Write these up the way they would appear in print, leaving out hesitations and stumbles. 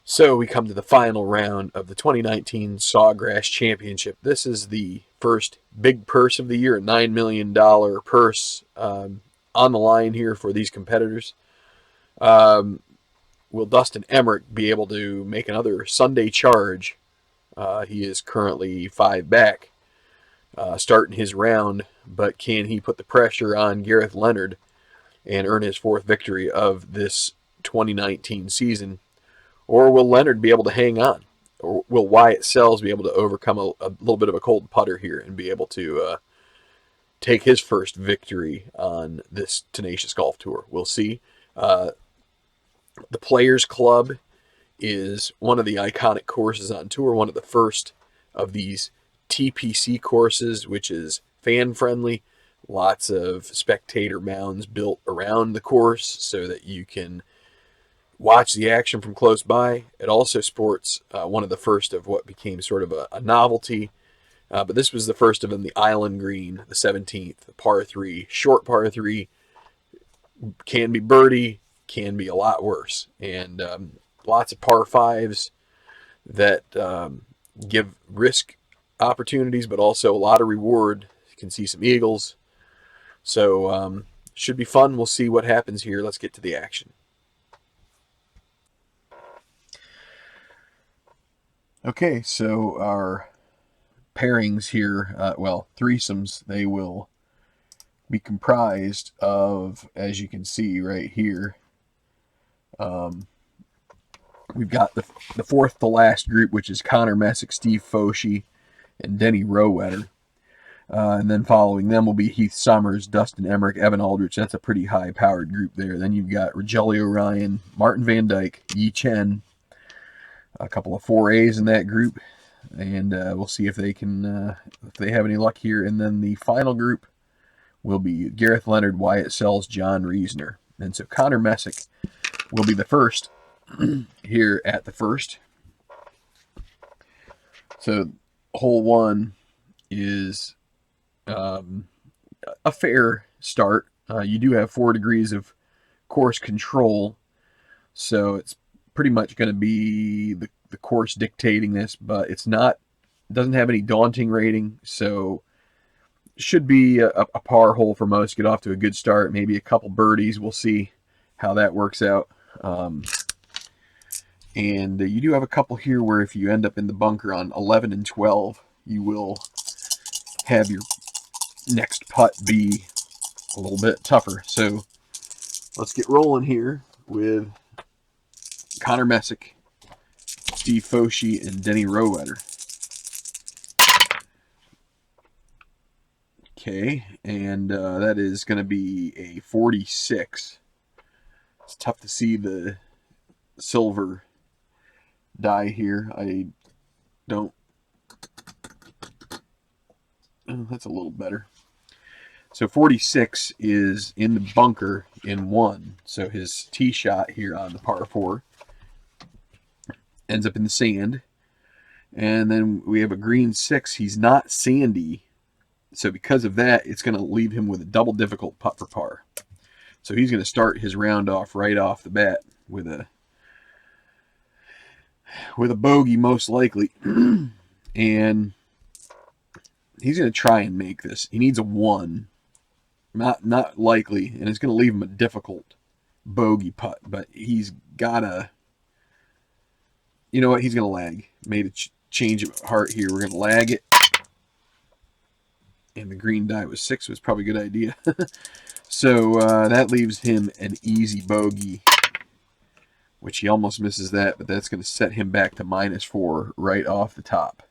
So we come to the final round of the 2019 Sawgrass Championship. This is the first big purse of the year, a $9 million purse on the line here for these competitors. Will Dustin Emmerich be able to make another Sunday charge? He is currently 5 back, starting his round, but can he put the pressure on Gareth Leonard and earn his 4th victory of this 2019 season? Or will Leonard be able to hang on? Or will Wyatt Sells be able to overcome a little bit of a cold putter here and be able to take his first victory on this tenacious golf tour? We'll see. The Players Club is one of the iconic courses on tour, one of the first of these TPC courses, which is fan-friendly. Lots of spectator mounds built around the course so that you can watch the action from close by. It also sports one of the first of what became sort of a novelty, but this was the first of them, the Island Green, the 17th, the par 3, short par 3, can be birdie, can be a lot worse, and lots of par 5s that give risk opportunities, but also a lot of reward. You can see some eagles, so should be fun. We'll see what happens here. Let's get to the action. Okay, so our pairings here, well, threesomes, they will be comprised of, as you can see right here, we've got the 4th to last group, which is Connor Messick, Steve Foshee, and Denny Rowetter. And then following them will be Heath Summers, Dustin Emmerich, Evan Aldrich. That's a pretty high-powered group there. Then you've got Rogelio Ryan, Martin Van Dyke, Yi Chen, a couple of 4As in that group, and we'll see if they can, if they have any luck here. And then the final group will be Gareth Leonard, Wyatt Sells, John Reisner. And so Connor Messick will be the first here at the first. So hole 1 is a fair start. You do have 4 degrees of course control, so it's pretty much going to be the course dictating this, but it's not, doesn't have any daunting rating, so should be a par hole for most. Get off to a good start, maybe a couple birdies. We'll see how that works out. And you do have a couple here where if you end up in the bunker on 11 and 12, you will have your next putt be a little bit tougher. So let's get rolling here with Connor Messick, Steve Foshee, and Denny Rowetter. Okay, and that is going to be a 46. It's tough to see the silver die here. I don't... Oh, that's a little better. So 46 is in the bunker in 1. So his tee shot here on the par 4 ends up in the sand. And then we have a green 6. He's not sandy. So because of that, it's going to leave him with a double difficult putt for par. So he's going to start his round off right off the bat with a bogey most likely. And he's going to try and make this. He needs a 1. Not likely, and it's going to leave him a difficult bogey putt, but he's got to, you know what, he's going to lag. Made a change of heart here. We're going to lag it. And the green die was 6, was probably a good idea. So that leaves him an easy bogey, which he almost misses that, but that's going to set him back to -4 right off the top.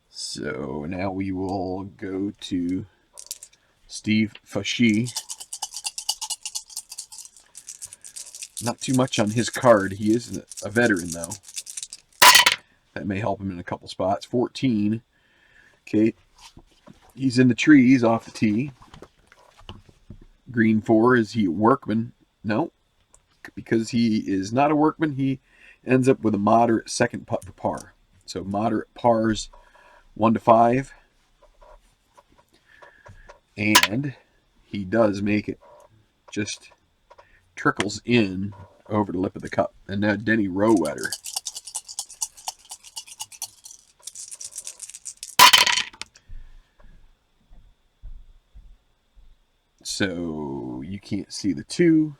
So now we will go to Steve Foshee. Not too much on his card. He is a veteran, though. That may help him in a couple spots. 14. Okay. He's in the trees off the tee. Green 4. Is he a workman? No. Because he is not a workman, he ends up with a moderate second putt for par. So moderate pars 1 to 5. And he does make it. Just trickles in over the lip of the cup. And now Denny Rowetter. So you can't see the 2.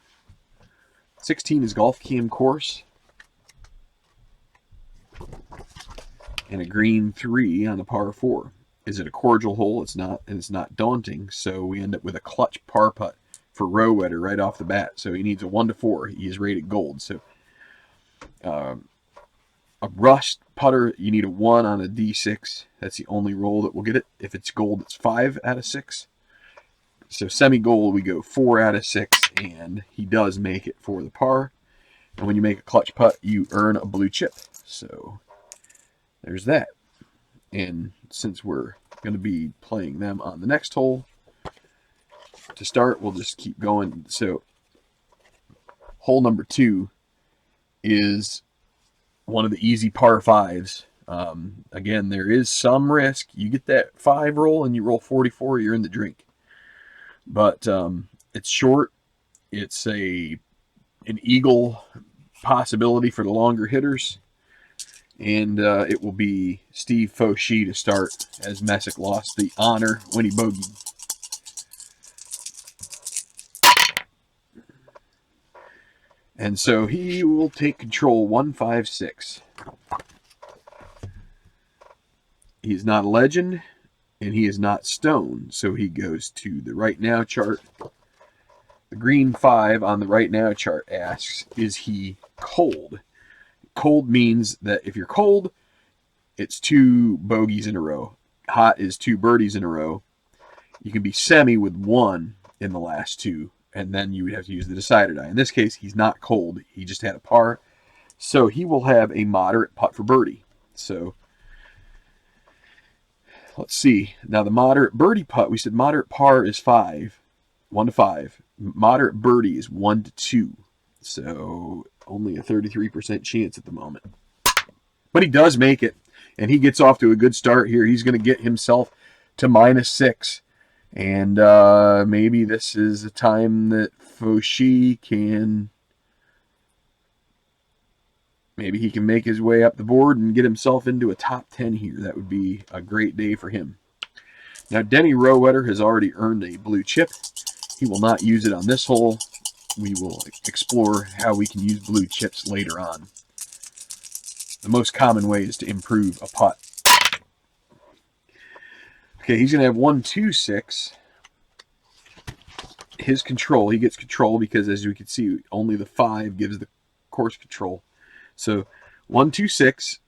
16 is Golf Cam Course. And a green 3 on a par 4. Is it a cordial hole? It's not, and it's not daunting. So we end up with a clutch par putt for Rowetter right off the bat. So he needs a 1 to 4. He is rated gold. So a rust putter, you need a 1 on a D6. That's the only roll that will get it. If it's gold, it's 5 out of 6. So semi-gold, we go 4 out of 6, and he does make it for the par. And when you make a clutch putt, you earn a blue chip. So there's that. And since we're going to be playing them on the next hole, to start, we'll just keep going. So hole number 2 is one of the easy par 5s. Again, there is some risk. You get that 5 roll and you roll 44, you're in the drink. But it's short. It's an eagle possibility for the longer hitters. And it will be Steve Fauchy to start, as Messick lost the honor when he bogeyed. And so he will take control 1-5-6. He is not a legend, and he is not stone. So he goes to the right now chart. The green 5 on the right now chart asks, is he cold? Cold means that if you're cold, it's 2 bogeys in a row. Hot is 2 birdies in a row. You can be semi with 1 in the last 2, and then you would have to use the decider die. In this case, he's not cold. He just had a par. So he will have a moderate putt for birdie. So let's see. Now the moderate birdie putt, we said moderate par is 5, 1 to 5. Moderate birdie is 1 to 2. So only a 33% chance at the moment. But he does make it, and he gets off to a good start here. He's going to get himself to -6. And maybe this is a time that Fauchy can... Maybe he can make his way up the board and get himself into a top 10 here. That would be a great day for him. Now, Denny Rowetter has already earned a blue chip. He will not use it on this hole. We will explore how we can use blue chips later on. The most common way is to improve a putt. Okay, he's going to have 1-2-6. His control, he gets control because, as we can see, only the 5 gives the course control. So 1-2-6.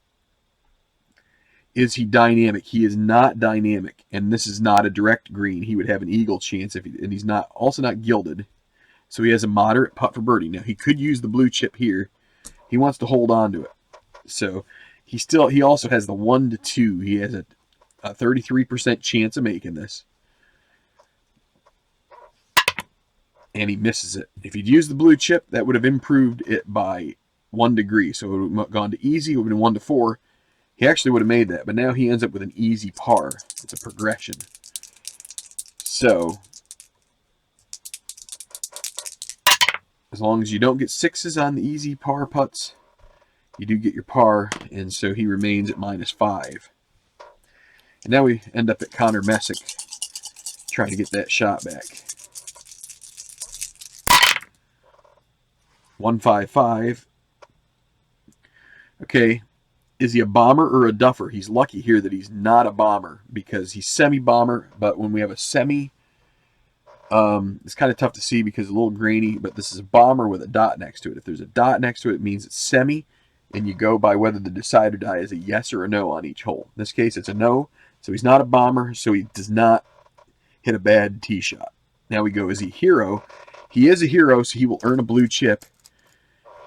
Is he dynamic? He is not dynamic, and this is not a direct green. He would have an eagle chance if and he's not also not gilded. So he has a moderate putt for birdie. Now he could use the blue chip here. He wants to hold on to it. So he also has the 1 to 2. He has a 33% chance of making this. And he misses it. If he'd used the blue chip, that would have improved it by 1 degree. So it would have gone to easy. It would have been 1 to 4. He actually would have made that, but now he ends up with an easy par. It's a progression. So as long as you don't get 6s on the easy par putts, you do get your par, and so he remains at -5. And now we end up at Connor Messick trying to get that shot back. 1-5-5. Okay, is he a bomber or a duffer? He's lucky here that he's not a bomber because he's semi-bomber, but when we have a semi, it's kind of tough to see because it's a little grainy, but this is a bomber with a dot next to it. If there's a dot next to it, it means it's semi, and you go by whether the decider die is a yes or a no on each hole. In this case, it's a no, so he's not a bomber, so he does not hit a bad tee shot. Now we go, is he a hero? He is a hero, so he will earn a blue chip,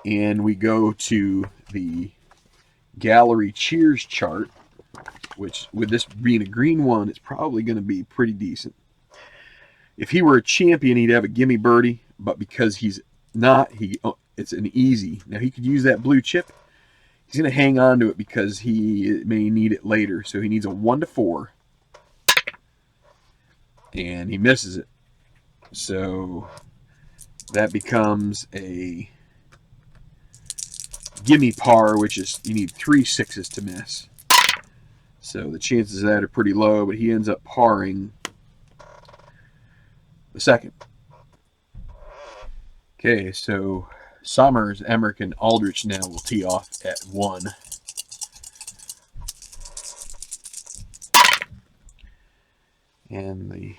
and we go to the gallery cheers chart, which with this being a green 1, it's probably going to be pretty decent. If he were a champion, he'd have a gimme birdie, but because he's not, it's an easy. Now he could use that blue chip. He's going to hang on to it because he may need it later. So he needs a 1 to 4. And he misses it. So that becomes a gimme par, which is you need 3 6s to miss. So the chances of that are pretty low, but he ends up parring the second. Okay, so Summers, Emmerich, and Aldrich now will tee off at 1. And the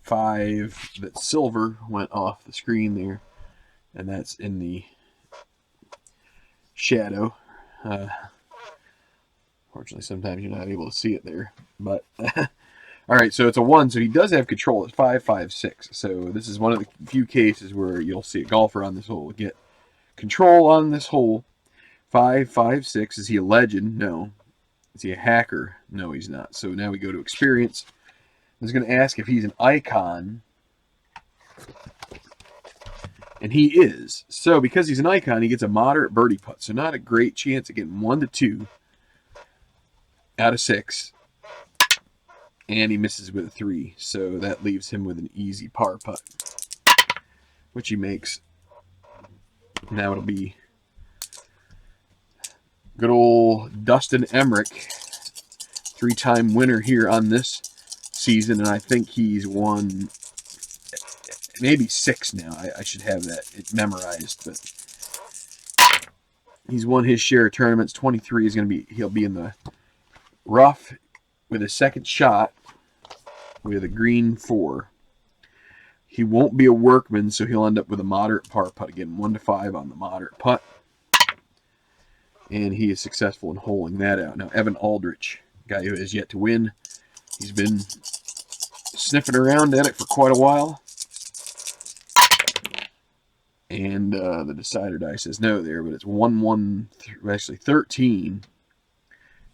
5 that's silver went off the screen there, and that's in the shadow. Fortunately, sometimes you're not able to see it there. But all right, so it's a 1, so he does have control. It's 5, 5, 6. So this is one of the few cases where you'll see a golfer on this hole get control on this hole. 5, 5, 6. Is he a legend? No. Is he a hacker? No, he's not. So now we go to experience. I was going to ask if he's an icon. And he is. So because he's an icon, he gets a moderate birdie putt. So not a great chance of getting 1 to 2 out of 6. And he misses with a 3. So that leaves him with an easy par putt, which he makes. Now it'll be good old Dustin Emmerich, 3-time winner here on this season. And I think he's won maybe 6 now. I should have that memorized, but he's won his share of tournaments. 23 is going to be, he'll be in the rough with his second shot with a green 4. He won't be a workman, so he'll end up with a moderate par putt again, 1 to 5 on the moderate putt. And he is successful in holing that out. Now, Evan Aldrich, guy who has yet to win, he's been sniffing around at it for quite a while. And the decider die says no there, but it's 1-1, actually 13.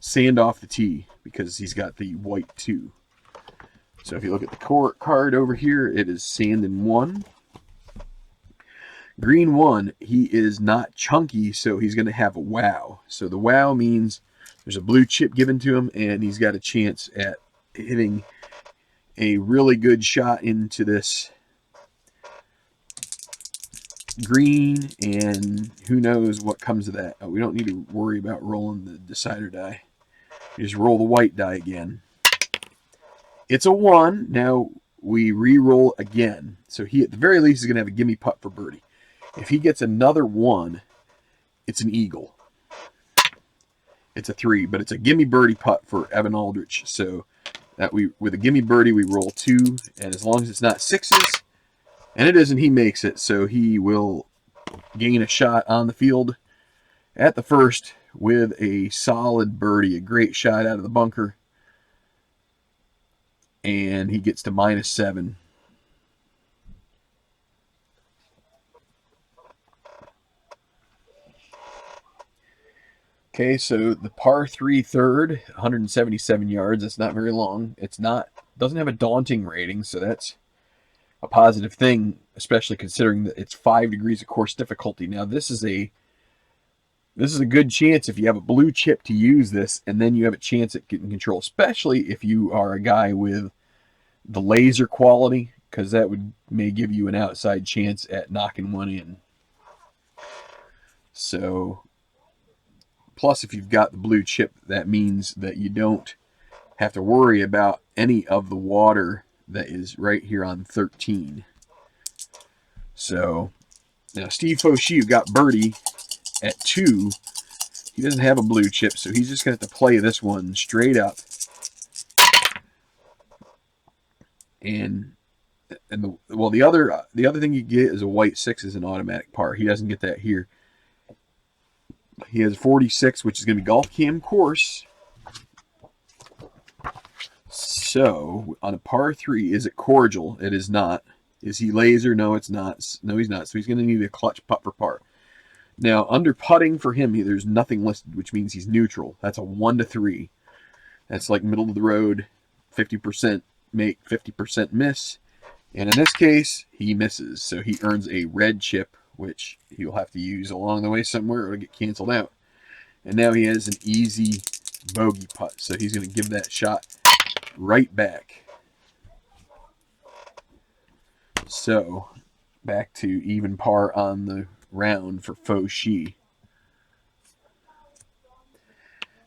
Sand off the tee because he's got the white 2. So if you look at the card over here, it is sand in 1. Green 1, he is not chunky, so he's going to have a wow. So the wow means there's a blue chip given to him, and he's got a chance at hitting a really good shot into this green, and who knows what comes of that. We don't need to worry about rolling the decider die. You just roll the white die again. It's a 1. Now we re-roll again. So he, at the very least, is going to have a gimme putt for birdie. If he gets another 1, it's an eagle. It's a 3, but it's a gimme birdie putt for Evan Aldrich. So that with a gimme birdie, we roll 2, and as long as it's not 6s, and it isn't, he makes it. So he will gain a shot on the field at the first with a solid birdie, a great shot out of the bunker. And he gets to -7. Okay, so the par 3 third, 177 yards. It's not very long. Doesn't have a daunting rating, so that's a positive thing, especially considering that it's 5 degrees of course difficulty. Now this is a good chance if you have a blue chip to use this, and then you have a chance at getting control, especially if you are a guy with the laser quality, because that may give you an outside chance at knocking one in. So, plus if you've got the blue chip, that means that you don't have to worry about any of the water that is right here on 13. So, now Steve Faucheux got birdie at 2. He doesn't have a blue chip, so he's just going to have to play this one straight up. And the other thing you get is a white 6 as an automatic par. He doesn't get that here. He has 46, which is going to be golf cam course. So on a par 3, is it cordial? It is not. Is he laser? No, it's not. No, he's not. So he's going to need a clutch putt for par. Now under putting for him, there's nothing listed, which means he's neutral. That's a 1 to 3. That's like middle of the road, 50% make, 50% miss. And in this case, he misses. So he earns a red chip, which he'll have to use along the way somewhere or it'll get canceled out. And now he has an easy bogey putt. So he's going to give that shot right back. So back to even par on the round for Fauchi.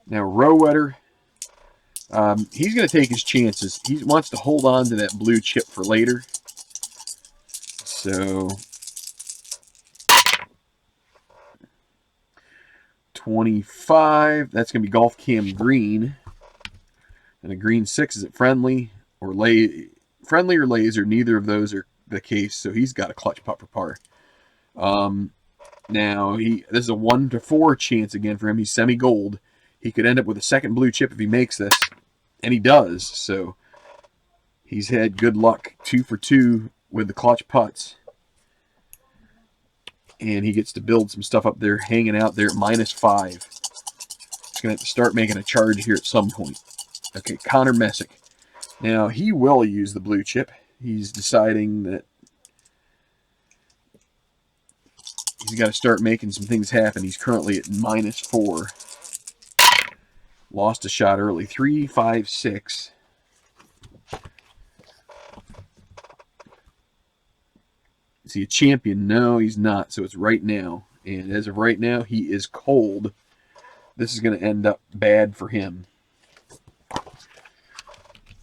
Now Rowetter, he's going to take his chances. He wants to hold on to that blue chip for later. So 25, that's going to be golf cam green. And a green 6, is it friendly or friendly or laser? Neither of those are the case, so he's got a clutch putt for par. Now this is a 1 to 4 chance again for him. He's semi-gold. He could end up with a second blue chip if he makes this, and he does. So he's had good luck, 2 for 2 with the clutch putts. And he gets to build some stuff up there, hanging out there at -5. He's going to have to start making a charge here at some point. Okay, Connor Messick. Now, he will use the blue chip. He's deciding that he's got to start making some things happen. He's currently at -4. Lost a shot early. 3, 5, 6. Is he a champion? No, he's not. So it's right now. And as of right now, he is cold. This is going to end up bad for him.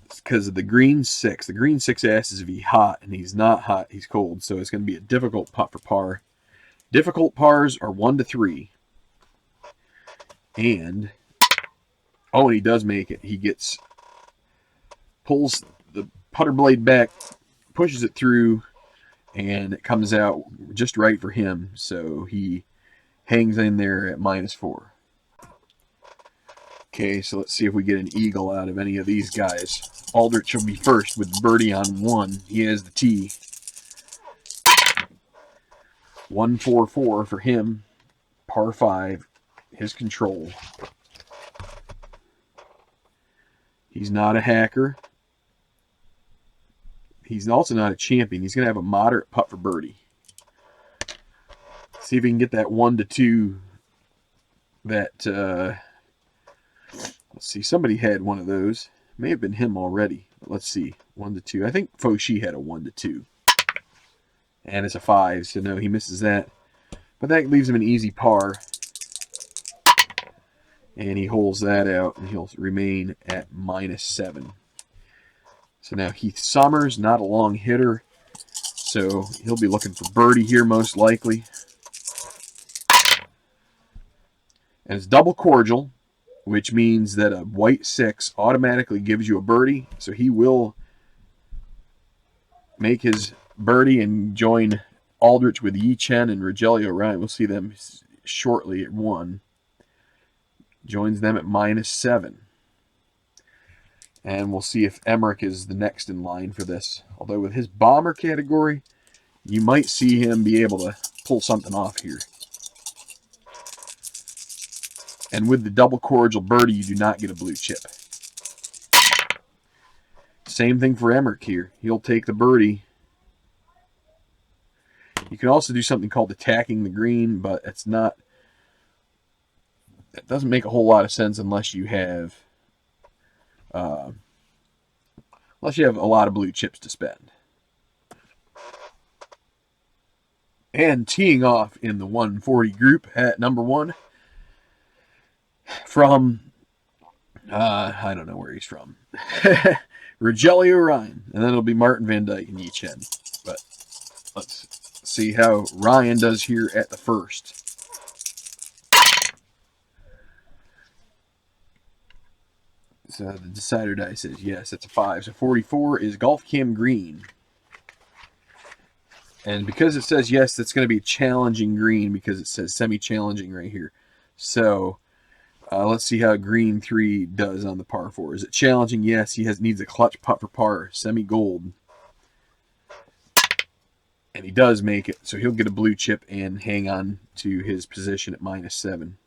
It's because of the green 6. The green 6 asks if he's hot, and he's not hot. He's cold. So it's going to be a difficult putt for par. Difficult pars are 1 to 3. And, oh, and he does make it. He pulls the putter blade back, pushes it through, and it comes out just right for him. So he hangs in there at -4. Okay, so let's see if we get an eagle out of any of these guys. Aldrich will be first with birdie on 1. He has the tee. 1-4-4 for him. Par 5, his control. He's not a hacker. He's also not a champion. He's going to have a moderate putt for birdie. See if he can get that 1 to 2. That, let's see, somebody had one of those. May have been him already. Let's see, 1 to 2. I think Fauchi had a 1 to 2. And it's a 5, so no, he misses that. But that leaves him an easy par. And he holds that out, and he'll remain at -7. So now Heath Summers, not a long hitter, so he'll be looking for birdie here most likely. And it's double cordial, which means that a white 6 automatically gives you a birdie, so he will make his birdie and join Aldrich with Yi Chen and Rogelio Ryan. We'll see them shortly at 1. Joins them at -7. And we'll see if Emmerich is the next in line for this. Although with his bomber category, you might see him be able to pull something off here. And with the double cordial birdie, you do not get a blue chip. Same thing for Emmerich here. He'll take the birdie. You can also do something called attacking the green, but it doesn't make a whole lot of sense unless you have a lot of blue chips to spend. And teeing off in the 140 group at number 1 from, I don't know where he's from, Rogelio Ryan. And then it'll be Martin Van Dyke and Yi Chen. But let's see how Ryan does here at the first. So the decider die says yes, that's a 5. So 44 is Golf Cam Green. And because it says yes, that's going to be a challenging green because it says semi-challenging right here. So let's see how green 3 does on the par 4. Is it challenging? Yes, he needs a clutch putt for par, semi-gold. And he does make it, so he'll get a blue chip and hang on to his position at -7.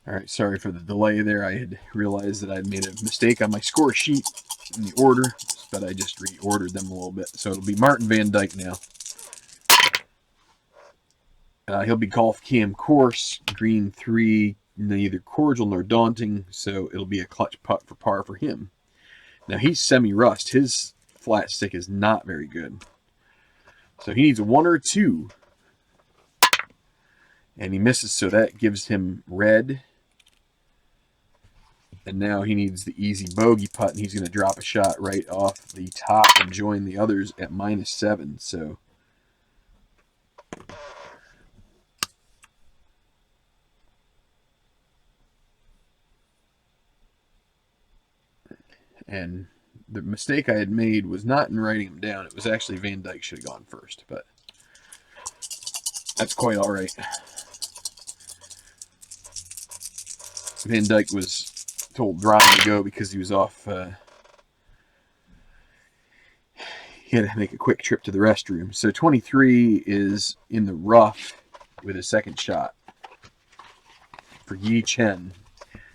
All right, sorry for the delay there. I had realized that I'd made a mistake on my score sheet in the order, but I just reordered them a little bit. So it'll be Martin Van Dyke now. He'll be golf cam course, green 3, neither cordial nor daunting, so it'll be a clutch putt for par for him. Now he's semi-rust. His flat stick is not very good. So he needs a 1 or a 2. And he misses, so that gives him red. And now he needs the easy bogey putt, and he's going to drop a shot right off the top and join the others at -7. So and the mistake I had made was not in writing him down. It was actually Van Dyke should have gone first, but that's quite all right. Van Dyke was told driving to go because he was off. He had to make a quick trip to the restroom. So 23 is in the rough with his second shot for Yi Chen.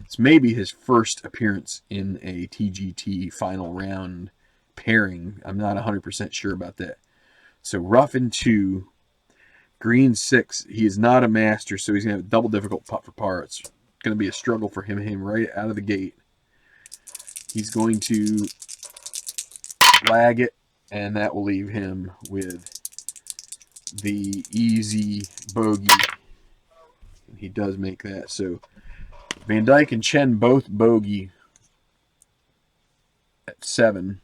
It's maybe his first appearance in a TGT final round pairing. I'm not 100% sure about that. So rough in 2, green 6. He is not a master, so he's going to have a double difficult putt for par. It's going to be a struggle for him right out of the gate. He's going to lag it, and that will leave him with the easy bogey. And he does make that. So Van Dyke and Chen both bogey at 7.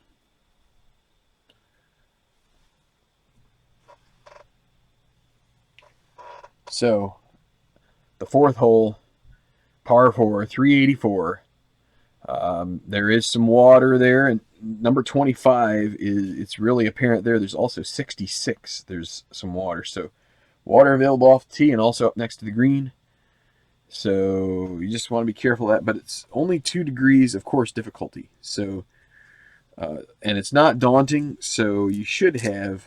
So the fourth hole, par 4, 384. There is some water there, and number 25 it's really apparent there. There's also 66. There's some water, so water available off the tee and also up next to the green. So you just want to be careful of that, but it's only 2 degrees of course difficulty. So and it's not daunting, so you should have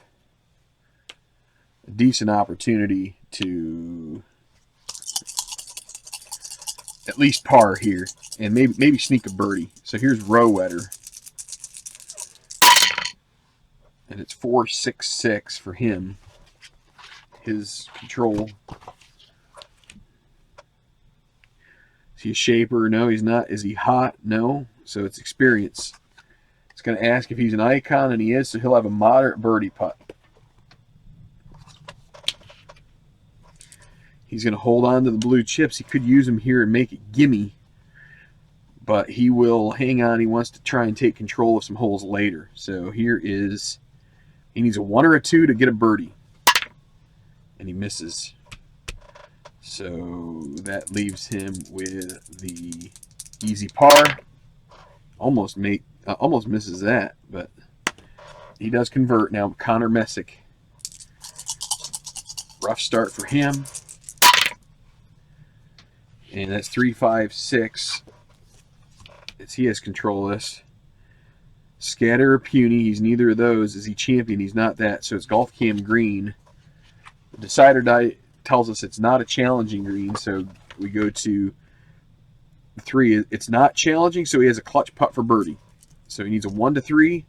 a decent opportunity to at least par here, and maybe sneak a birdie. So here's Row Wetter, and it's 4.66 for him. His control. Is he a shaper? No, he's not. Is he hot? No. So it's experience. It's going to ask if he's an icon, and he is, so he'll have a moderate birdie putt. He's going to hold on to the blue chips. He could use them here and make it gimme, but he will hang on. He wants to try and take control of some holes later. So here is, he needs a 1 or a 2 to get a birdie, and he misses. So that leaves him with the easy par. Almost misses that, but he does convert. Now Connor Messick. Rough start for him. And that's 3.56. He has control of this. Scatter or puny. He's neither of those. Is he champion? He's not that. So it's golf cam green. The decider die tells us it's not a challenging green. So we go to 3. It's not challenging, so he has a clutch putt for birdie. So he needs a 1 to 3,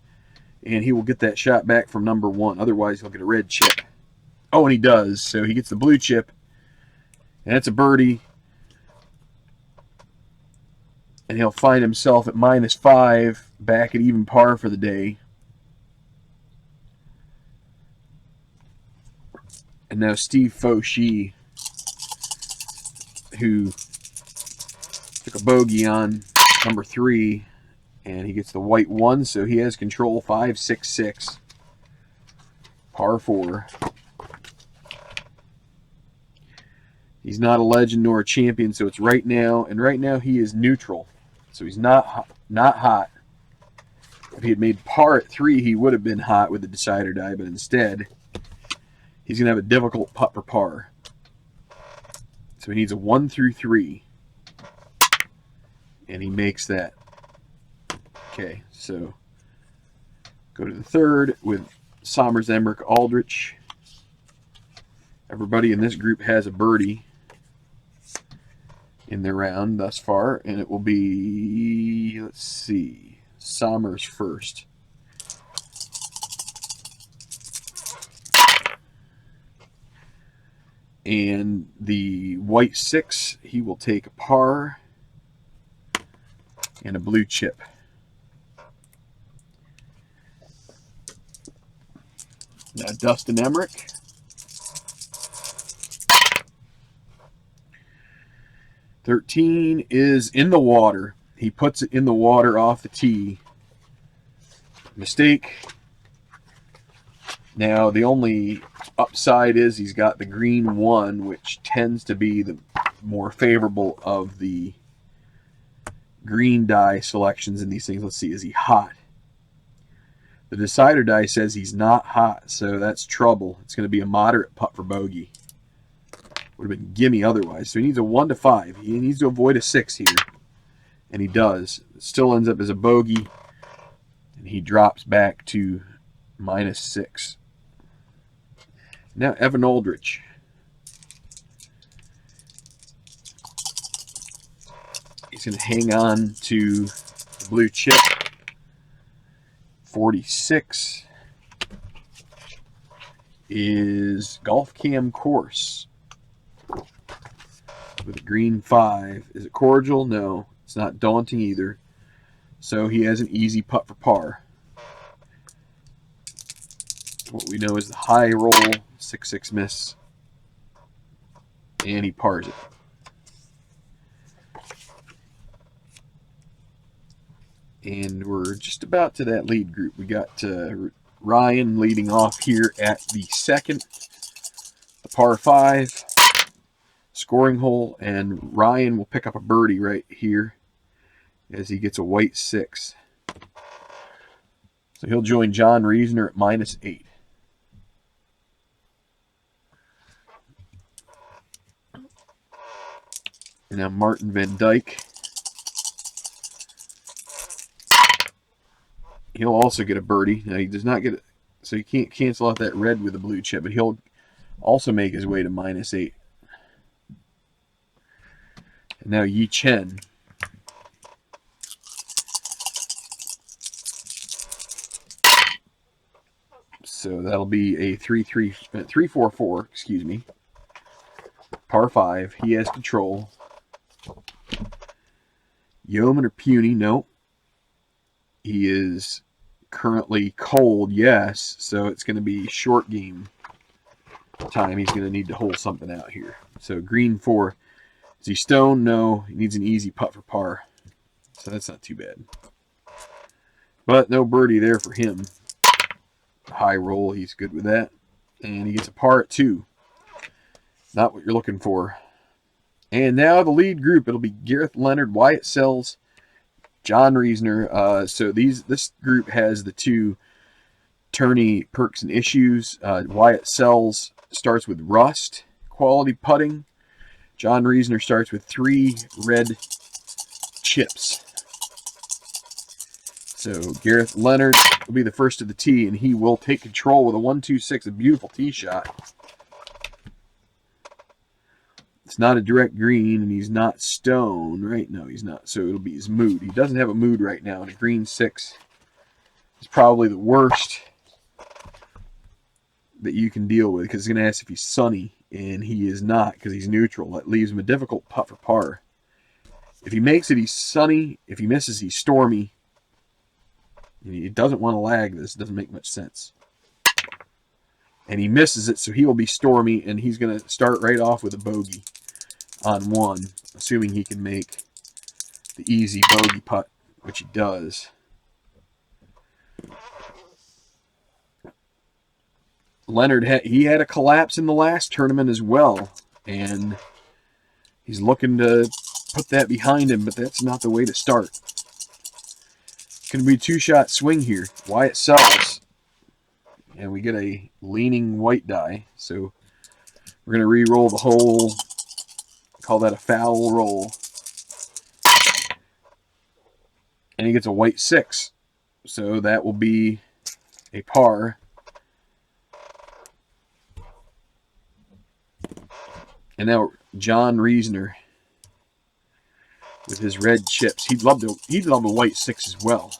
and he will get that shot back from number 1. Otherwise, he'll get a red chip. Oh, and he does. So he gets the blue chip, and that's a birdie. And he'll find himself at -5, back at even par for the day. And now Steve Fauchi, who took a bogey on number 3, and he gets the white 1, so he has control. 5.66, par 4. He's not a legend nor a champion, so it's right now, and right now he is neutral. So he's not hot. If he had made par at 3, he would have been hot with the decider die, but instead, he's going to have a difficult putt for par. So he needs a 1 through 3, and he makes that. Okay, so go to the third with Sommers, Emmerich, Aldrich. Everybody in this group has a birdie. in the round thus far, and it will be, let's see, Somers first. And the white 6, he will take a par and a blue chip. Now Dustin Emmerich. $13 is in the water. He puts it in the water off the tee. Mistake. Now the only upside is he's got the green 1, which tends to be the more favorable of the green die selections in these things. Let's see, is he hot? The decider die says he's not hot, so that's trouble. It's going to be a moderate putt for bogey. Would have been gimme otherwise. So he needs a 1 to 5. He needs to avoid a 6 here, and he does. It still ends up as a bogey, and he drops back to -6. Now Evan Aldrich. He's going to hang on to the blue chip. 46 is Golf Cam Course with a green 5. Is it cordial? No, it's not daunting either. So he has an easy putt for par. What we know is the high roll, 6-6 miss, and he pars it. And we're just about to that lead group. We got Ryan leading off here at the second, the par 5 scoring hole, and Ryan will pick up a birdie right here as he gets a white 6. So he'll join John Reisner at -8. And now Martin Van Dyke. He'll also get a birdie. Now he does not get it, so you can't cancel out that red with the blue chip, but he'll also make his way to -8. And now Yi Chen. So that'll be a 3-4-4, excuse me. Par 5. He has control. Yeoman or puny? No. He is currently cold, yes. So it's going to be short game time. He's going to need to hold something out here. So green 4. Is he stoned? No. He needs an easy putt for par. So that's not too bad. But no birdie there for him. High roll, he's good with that. And he gets a par at 2. Not what you're looking for. And now the lead group. It'll be Gareth Leonard, Wyatt Sells, John Reisner. So this group has the 2 tourney perks and issues. Wyatt Sells starts with rust, quality putting. John Reisner starts with 3 red chips. So Gareth Leonard will be the first to the tee, and he will take control with a 1-2-6, a beautiful tee shot. It's not a direct green, and he's not stone, right? No, he's not. So it'll be his mood. He doesn't have a mood right now, and a green 6 is probably the worst that you can deal with, because it's going to ask if he's sunny, and he is not, because he's neutral. That leaves him a difficult putt for par. If he makes it, he's sunny. If he misses, he's stormy. He doesn't want to lag this. It doesn't make much sense. And he misses it, so he will be stormy, and he's going to start right off with a bogey on 1, assuming he can make the easy bogey putt, which he does. Leonard, he had a collapse in the last tournament as well, and he's looking to put that behind him, but that's not the way to start. It's going to be a 2-shot swing here. Wyatt Sells. And we get a leaning white die. So we're going to re-roll the whole, call that a foul roll. And he gets a white 6. So that will be a par. And now John Reisner. with his red chips. He'd love a white 6 as well.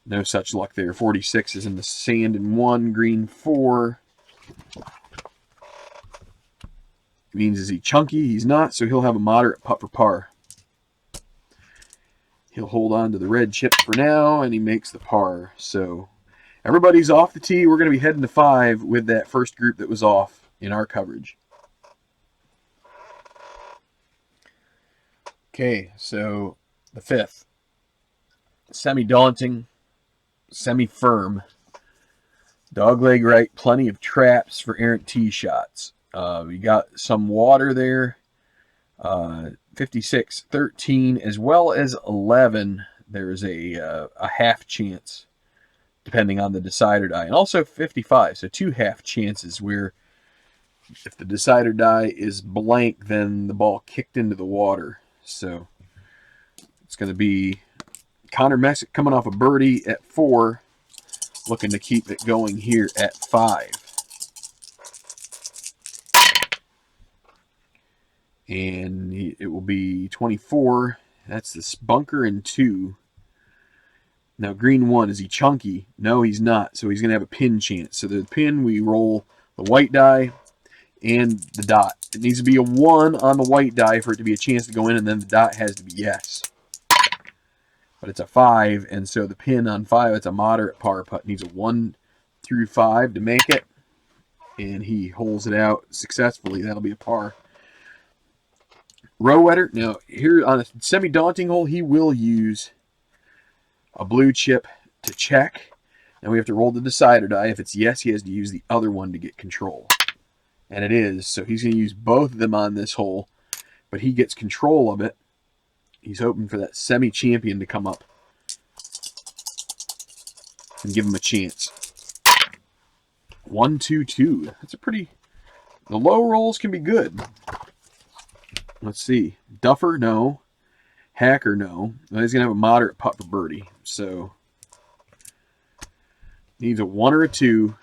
No such luck there. 46 is in the sand in 1, green 4. Means is he chunky? He's not, so he'll have a moderate putt for par. He'll hold on to the red chip for now, and he makes the par. So everybody's off the tee. We're going to be heading to 5 with that first group that was off in our coverage. Okay, so the 5th. Semi-daunting, semi-firm. Dogleg right, plenty of traps for errant tee shots. We got some water there. 56, 13, as well as 11. There's a half chance, depending on the decider die. And also 55, so 2 half chances where if the decider die is blank, then the ball kicked into the water. So it's going to be Connor Messick coming off a birdie at 4, looking to keep it going here at 5. And it will be 24. That's this bunker in 2. Now, green 1, is he chunky? No, he's not. So he's going to have a pin chance. So the pin, we roll the white die and the dot. It needs to be a 1 on the white die for it to be a chance to go in, and then the dot has to be yes. But it's a 5, and so the pin on 5, it's a moderate par putt. Needs a 1 through 5 to make it, and he holds it out successfully. That'll be a par. Row wetter. Now, here on a semi-daunting hole, he will use a blue chip to check. And we have to roll the decider die. If it's yes, he has to use the other one to get control. And it is. So he's going to use both of them on this hole. But he gets control of it. He's hoping for that semi-champion to come up and give him a chance. 1, 2, 2. That's a pretty... The low rolls can be good. Let's see. Duffer, no. Hacker, no. Well, he's going to have a moderate putt for birdie. So, needs a 1 or a 2.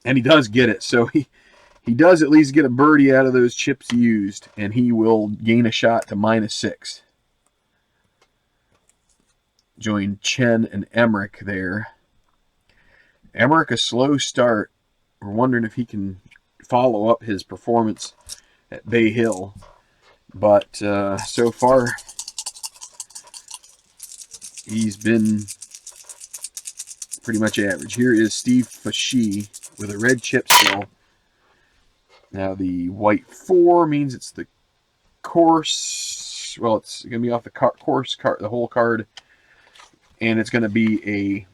And he does get it. So, he does at least get a birdie out of those chips used. And he will gain a shot to -6. Join Chen and Emmerich there. Emmerich, a slow start. We're wondering if he can follow up his performance at Bay Hill, but so far he's been pretty much average. Here is Steve Fashy with a red chip still. Now the white 4 means it's the course. Well, it's going to be off the course card, the whole card, and it's going to be a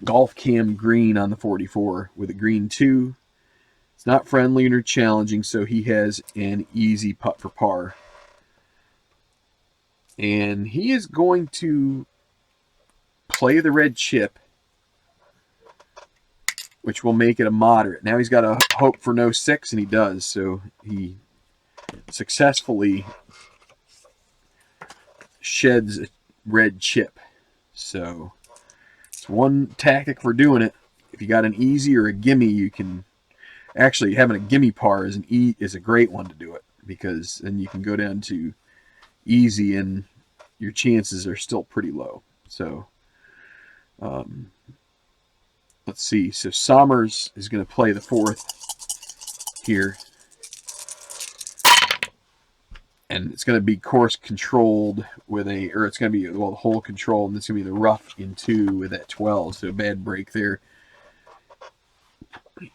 golf cam green on the 44 with a green 2. It's not friendly nor challenging, so he has an easy putt for par. And he is going to play the red chip, which will make it a moderate. Now he's got a hope for no 6, and he does. So he successfully sheds a red chip. So it's one tactic for doing it. If you got an easy or a gimme, you can... Actually, having a gimme par is a great one to do it, because then you can go down to easy and your chances are still pretty low. So, let's see. So Sommers is going to play the 4th here, and it's going to be course controlled with it's going to be the hole control, and it's going to be the rough in 2 with that 12. So a bad break there.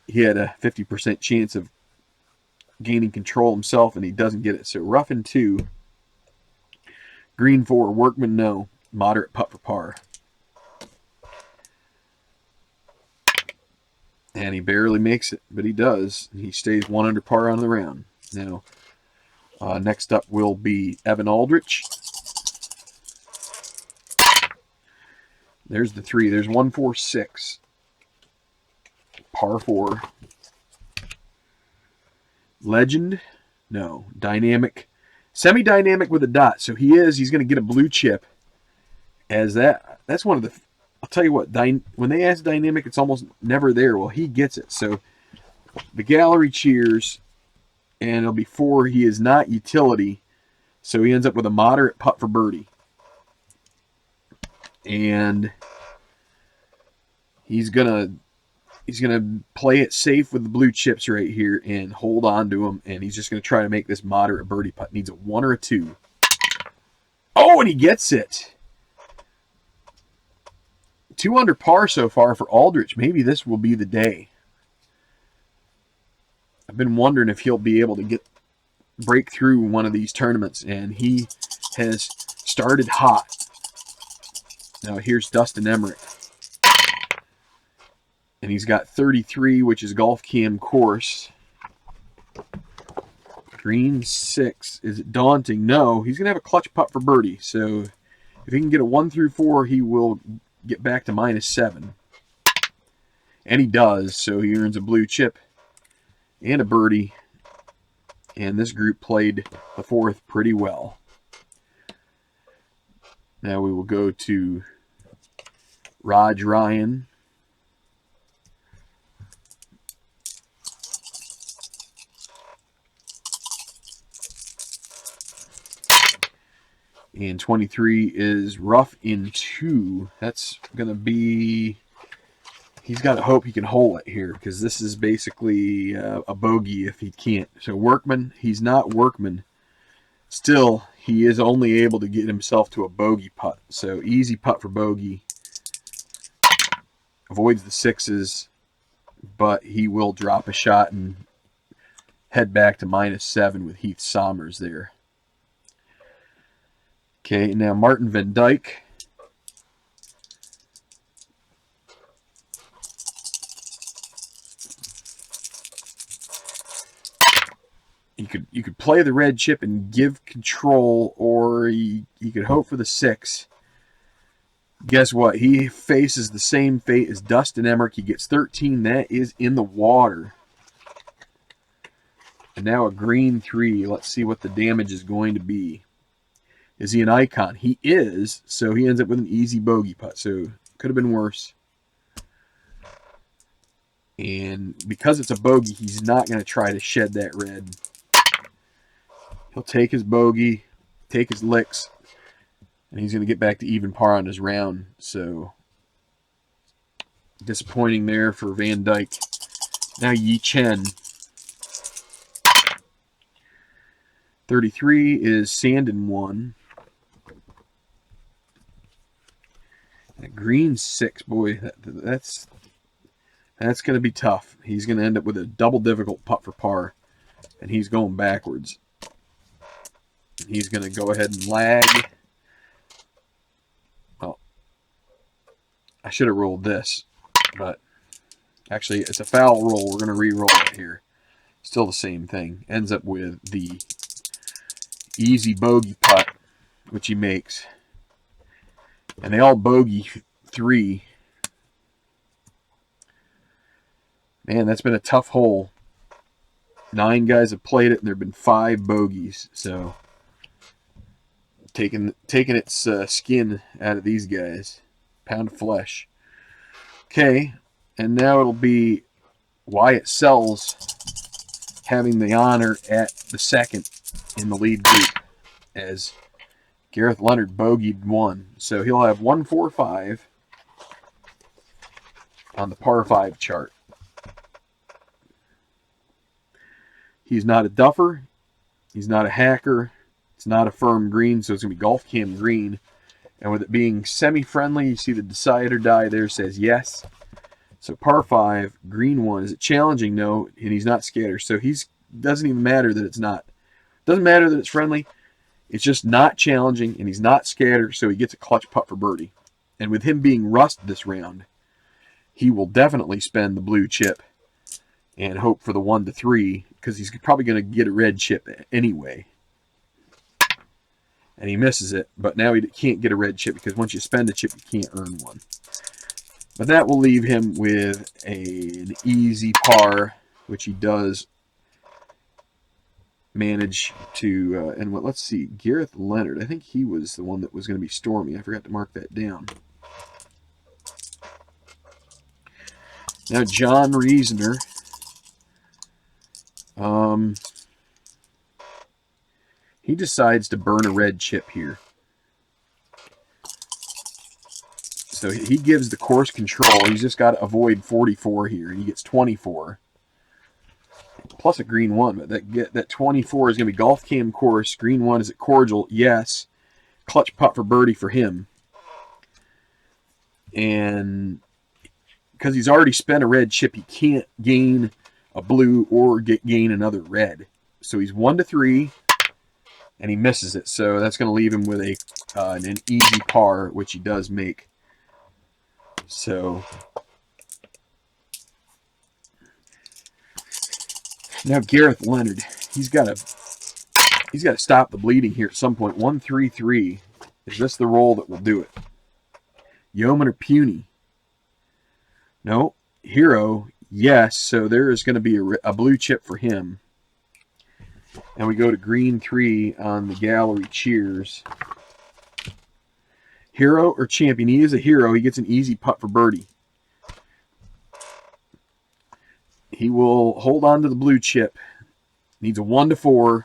He had a 50% chance of gaining control himself, and he doesn't get it. So rough in 2. Green 4, Workman, no. Moderate putt for par. And he barely makes it, but he does. He stays 1 under par on the round. Now, next up will be Evan Aldrich. There's the 3. There's 1, 4, 6. Par 4. Legend? No. Dynamic. Semi-dynamic with a dot. So he's going to get a blue chip as that. That's one of the... I'll tell you what. When they ask dynamic, it's almost never there. Well, he gets it. So the gallery cheers and it'll be 4. He is not utility, so he ends up with a moderate putt for birdie. And he's gonna play it safe with the blue chips right here and hold on to them, and he's just gonna try to make this moderate birdie putt. Needs a 1 or a 2. Oh, and he gets it. 2 under par so far for Aldrich. Maybe this will be the day. I've been wondering if he'll be able to break through one of these tournaments, and he has started hot. Now here's Dustin Emmerich. And he's got 33, which is Golf Cam course. Green 6. Is it daunting? No. He's going to have a clutch putt for birdie. So if he can get a 1 through 4, he will get back to -7. And he does. So he earns a blue chip and a birdie. And this group played the 4th pretty well. Now we will go to Raj Ryan. And 23 is rough in 2. That's going to be... He's got to hope he can hole it here, because this is basically a bogey if he can't. So Workman, he's not Workman. Still, he is only able to get himself to a bogey putt. So easy putt for bogey. Avoids the 6s, but he will drop a shot and head back to -7 with Heath Sommers there. Okay, now Martin Van Dyke. You could play the red chip and give control, or you could hope for the 6. Guess what? He faces the same fate as Dustin Emmerich. He gets 13. That is in the water. And now a green 3. Let's see what the damage is going to be. Is he an icon? He is, so he ends up with an easy bogey putt. So could have been worse. And because it's a bogey, he's not going to try to shed that red. He'll take his bogey, take his licks, and he's going to get back to even par on his round. So disappointing there for Van Dyke. Now Yi Chen. 33 is sand in 1. That green 6, boy, that's going to be tough. He's going to end up with a double difficult putt for par, and he's going backwards. He's going to go ahead and lag. Well, I should have rolled this, but actually it's a foul roll. We're going to re-roll it here. Still the same thing. Ends up with the easy bogey putt, which he makes. And they all bogey 3. Man, that's been a tough hole. 9 guys have played it, and there have been 5 bogeys. So taking its skin out of these guys. Pound of flesh. Okay, and now it'll be Wyatt Sells having the honor at the 2nd in the lead group, as Gareth Leonard bogeyed 1. So he'll have 1-4-5 on the par 5 chart. He's not a duffer. He's not a hacker. It's not a firm green, so it's going to be Golf Cam green. And with it being semi-friendly, you see the decide or die there says yes. So par 5, green 1. Is it challenging? No, and he's not scatter. So doesn't even matter that it's not. Doesn't matter that it's friendly. It's just not challenging, and he's not scatter, so he gets a clutch putt for birdie. And with him being rust this round, he will definitely spend the blue chip and hope for the 1 to 3, because he's probably going to get a red chip anyway. And he misses it, but now he can't get a red chip, because once you spend a chip, you can't earn one. But that will leave him with an easy par, which he does manage to, and let's see, Gareth Leonard, I think he was the one that was going to be stormy. I forgot to mark that down. Now John Reasoner. He decides to burn a red chip here. So he gives the course control. He's just got to avoid 44 here. He gets 24. Plus a green 1. But that 24 is going to be golf cam course. Green 1 is at cordial. Yes. Clutch putt for birdie for him. And because he's already spent a red chip, he can't gain a blue or gain another red. So he's 1-3. And he misses it. So that's going to leave him with an easy par, which he does make. So now Gareth Leonard, he's got to stop the bleeding here at some point. 1-3-3. Is this the roll that will do it? Yeoman or Puny? No. Hero, yes. So there is going to be a blue chip for him. And we go to green 3 on the gallery. Cheers. Hero or champion? He is a hero. He gets an easy putt for birdie. He will hold on to the blue chip. Needs a 1-4.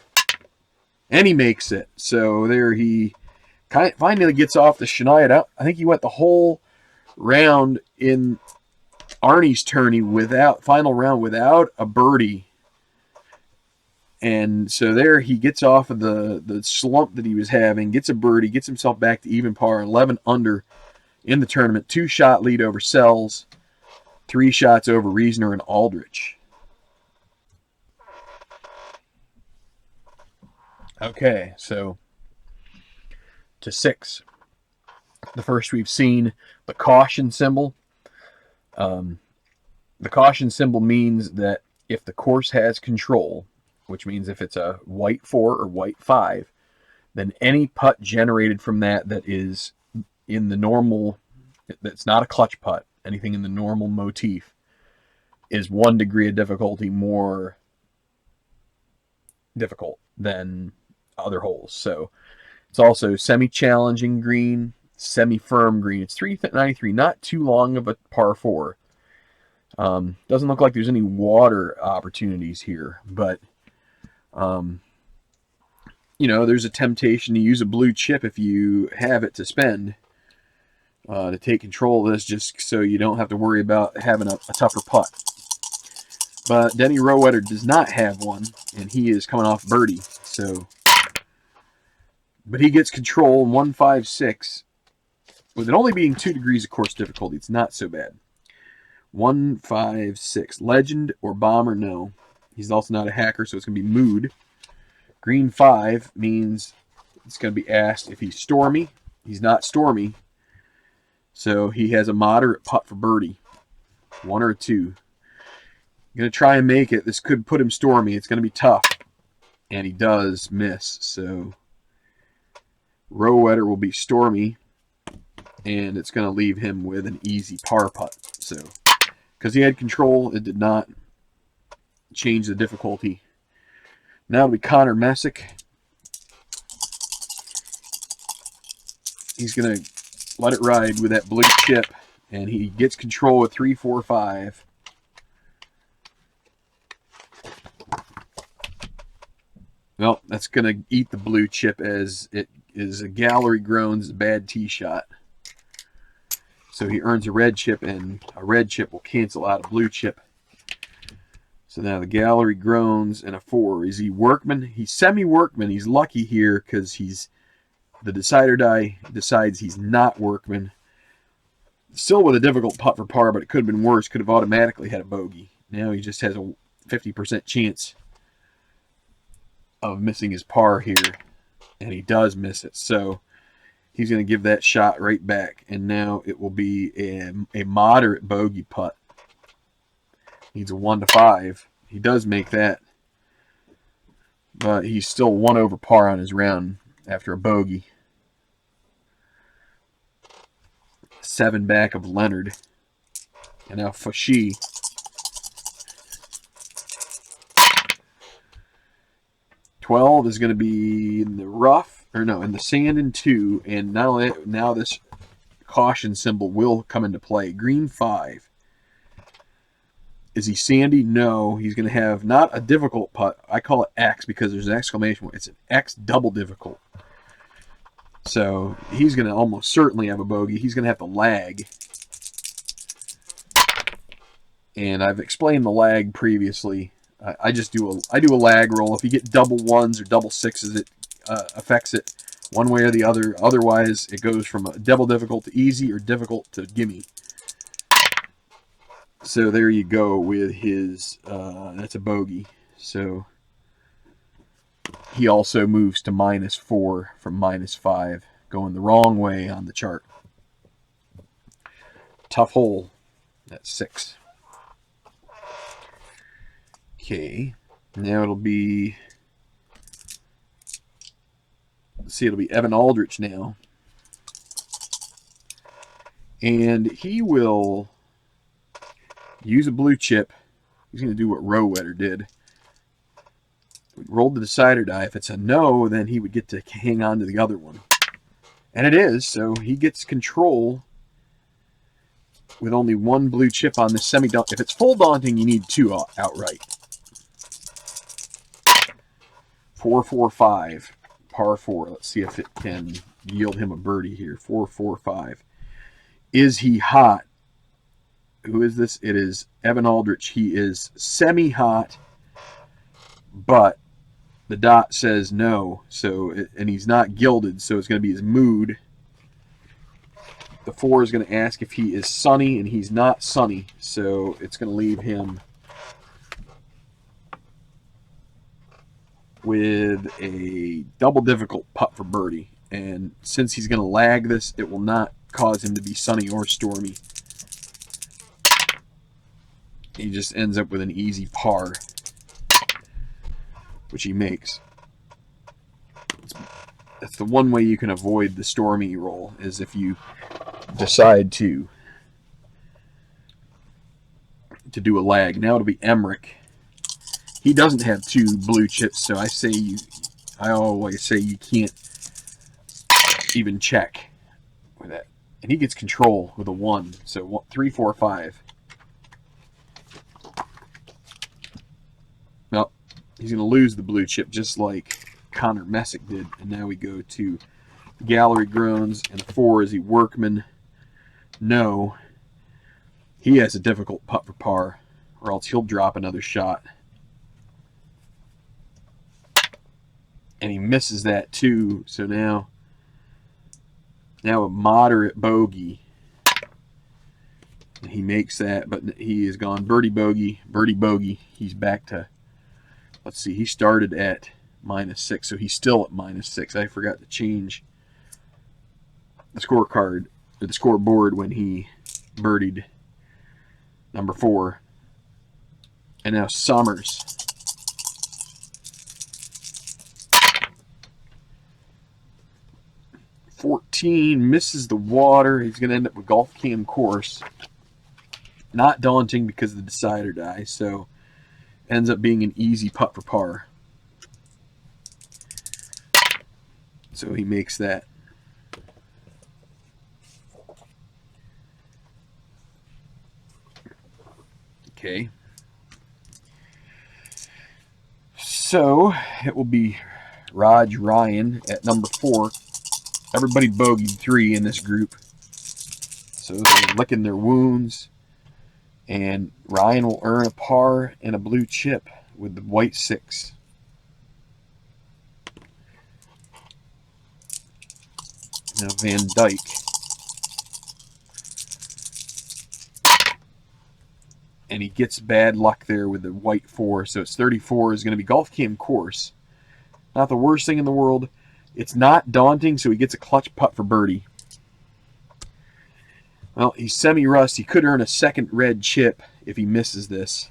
And he makes it. So there he finally gets off the Shania. I think he went the whole round in Arnie's tourney final round without a birdie. And so there he gets off of the slump that he was having, gets a birdie, gets himself back to even par, 11 under in the tournament. 2-shot lead over Sells, 3 shots over Reasoner and Aldrich. Okay, so to 6. The first we've seen the caution symbol. The caution symbol means that if the course has control, which means if it's a white 4 or white 5, then any putt generated from that is in the normal, that's not a clutch putt, anything in the normal motif, is 1 degree of difficulty more difficult than other holes. So it's also semi-challenging green, semi-firm green. It's 393, not too long of a par 4. Doesn't look like there's any water opportunities here, but there's a temptation to use a blue chip if you have it to spend to take control of this, just so you don't have to worry about having a tougher putt. But Denny Rowetter does not have one, and he is coming off birdie. But he gets control, 156. With it only being 2 degrees of course difficulty, it's not so bad. 156. Legend or Bomber? No. He's also not a hacker, so it's going to be Mood. Green 5 means it's going to be asked if he's stormy. He's not stormy, so he has a moderate putt for birdie. 1 or 2. Going to try and make it. This could put him stormy. It's going to be tough, and he does miss. So Rowetter will be stormy, and it's going to leave him with an easy par putt. So because he had control, it did not change the difficulty. Now it'll be Connor Messick. He's going to let it ride with that blue chip, and he gets control with 3, 4, 5. Well, that's going to eat the blue chip, as it is a gallery groans bad tee shot. So he earns a red chip, and a red chip will cancel out a blue chip. So now the gallery groans and a 4. Is he workman? He's semi-workman. He's lucky here because the decider die decides he's not workman. Still with a difficult putt for par, but it could have been worse. Could have automatically had a bogey. Now he just has a 50% chance of missing his par here, and he does miss it. So he's going to give that shot right back, and now it will be a moderate bogey putt. Needs a 1 to 5. He does make that, but he's still 1 over par on his round after a bogey. 7 back of Leonard, and now Fauché. $12 is going to be in the rough, or no, in the sand in 2, and not only that, now this caution symbol will come into play. Green 5. Is he sandy? No. He's going to have not a difficult putt. I call it X because there's an exclamation point. It's an X double difficult. So he's going to almost certainly have a bogey. He's going to have to lag. And I've explained the lag previously. I do a lag roll. If you get double ones or double sixes, it affects it one way or the other. Otherwise, it goes from a double difficult to easy or difficult to gimme. So there you go with his, that's a bogey. So he also moves to -4 from -5, going the wrong way on the chart. Tough hole. That's 6. Okay, now it'll be, let's see, it'll be Evan Aldrich now. And he will use a blue chip. He's going to do what Rowetter did. Roll the decider die. If it's a no, then he would get to hang on to the other one. And it is, so he gets control with only one blue chip on this semi-daunting. If it's full daunting, you need 2 outright. 4-4-5, par 4. Let's see if it can yield him a birdie here. 4-4-5. Is he hot? Who is this? It is Evan Aldrich. He is semi-hot, but the dot says no. So, and he's not gilded, so it's going to be his mood. The 4 is going to ask if he is sunny, and he's not sunny, so it's going to leave him with a double difficult putt for birdie. And since he's going to lag this, it will not cause him to be sunny or stormy. He just ends up with an easy par, which he makes. That's the one way you can avoid the stormy roll, is if you decide to do a lag. Now it'll be Emmerich. He doesn't have 2 blue chips, so I always say you can't even check with that. And he gets control with a 1, so 3-4-5. Well, he's going to lose the blue chip just like Connor Messick did. And now we go to gallery groans, and the 4 is he Workman. No. He has a difficult putt for par, or else he'll drop another shot. And he misses that too, so now a moderate bogey. He makes that, but he is gone birdie bogey, He's back to, let's see, he started at -6, so he's still at -6. I forgot to change the scorecard, or the scoreboard, when he birdied number 4. And now Summers. $14, misses the water. He's going to end up with golf cam course. Not daunting because of the decider die, so ends up being an easy putt for par. So he makes that. Okay. So it will be Raj Ryan at number 4. Everybody bogeyed 3 in this group, so they're licking their wounds. And Ryan will earn a par and a blue chip with the white 6. Now Van Dyke. And he gets bad luck there with the white 4, so it's 34 is going to be golf cam course. Not the worst thing in the world. It's not daunting, so he gets a clutch putt for birdie. Well, he's semi-rust. He could earn a second red chip if he misses this.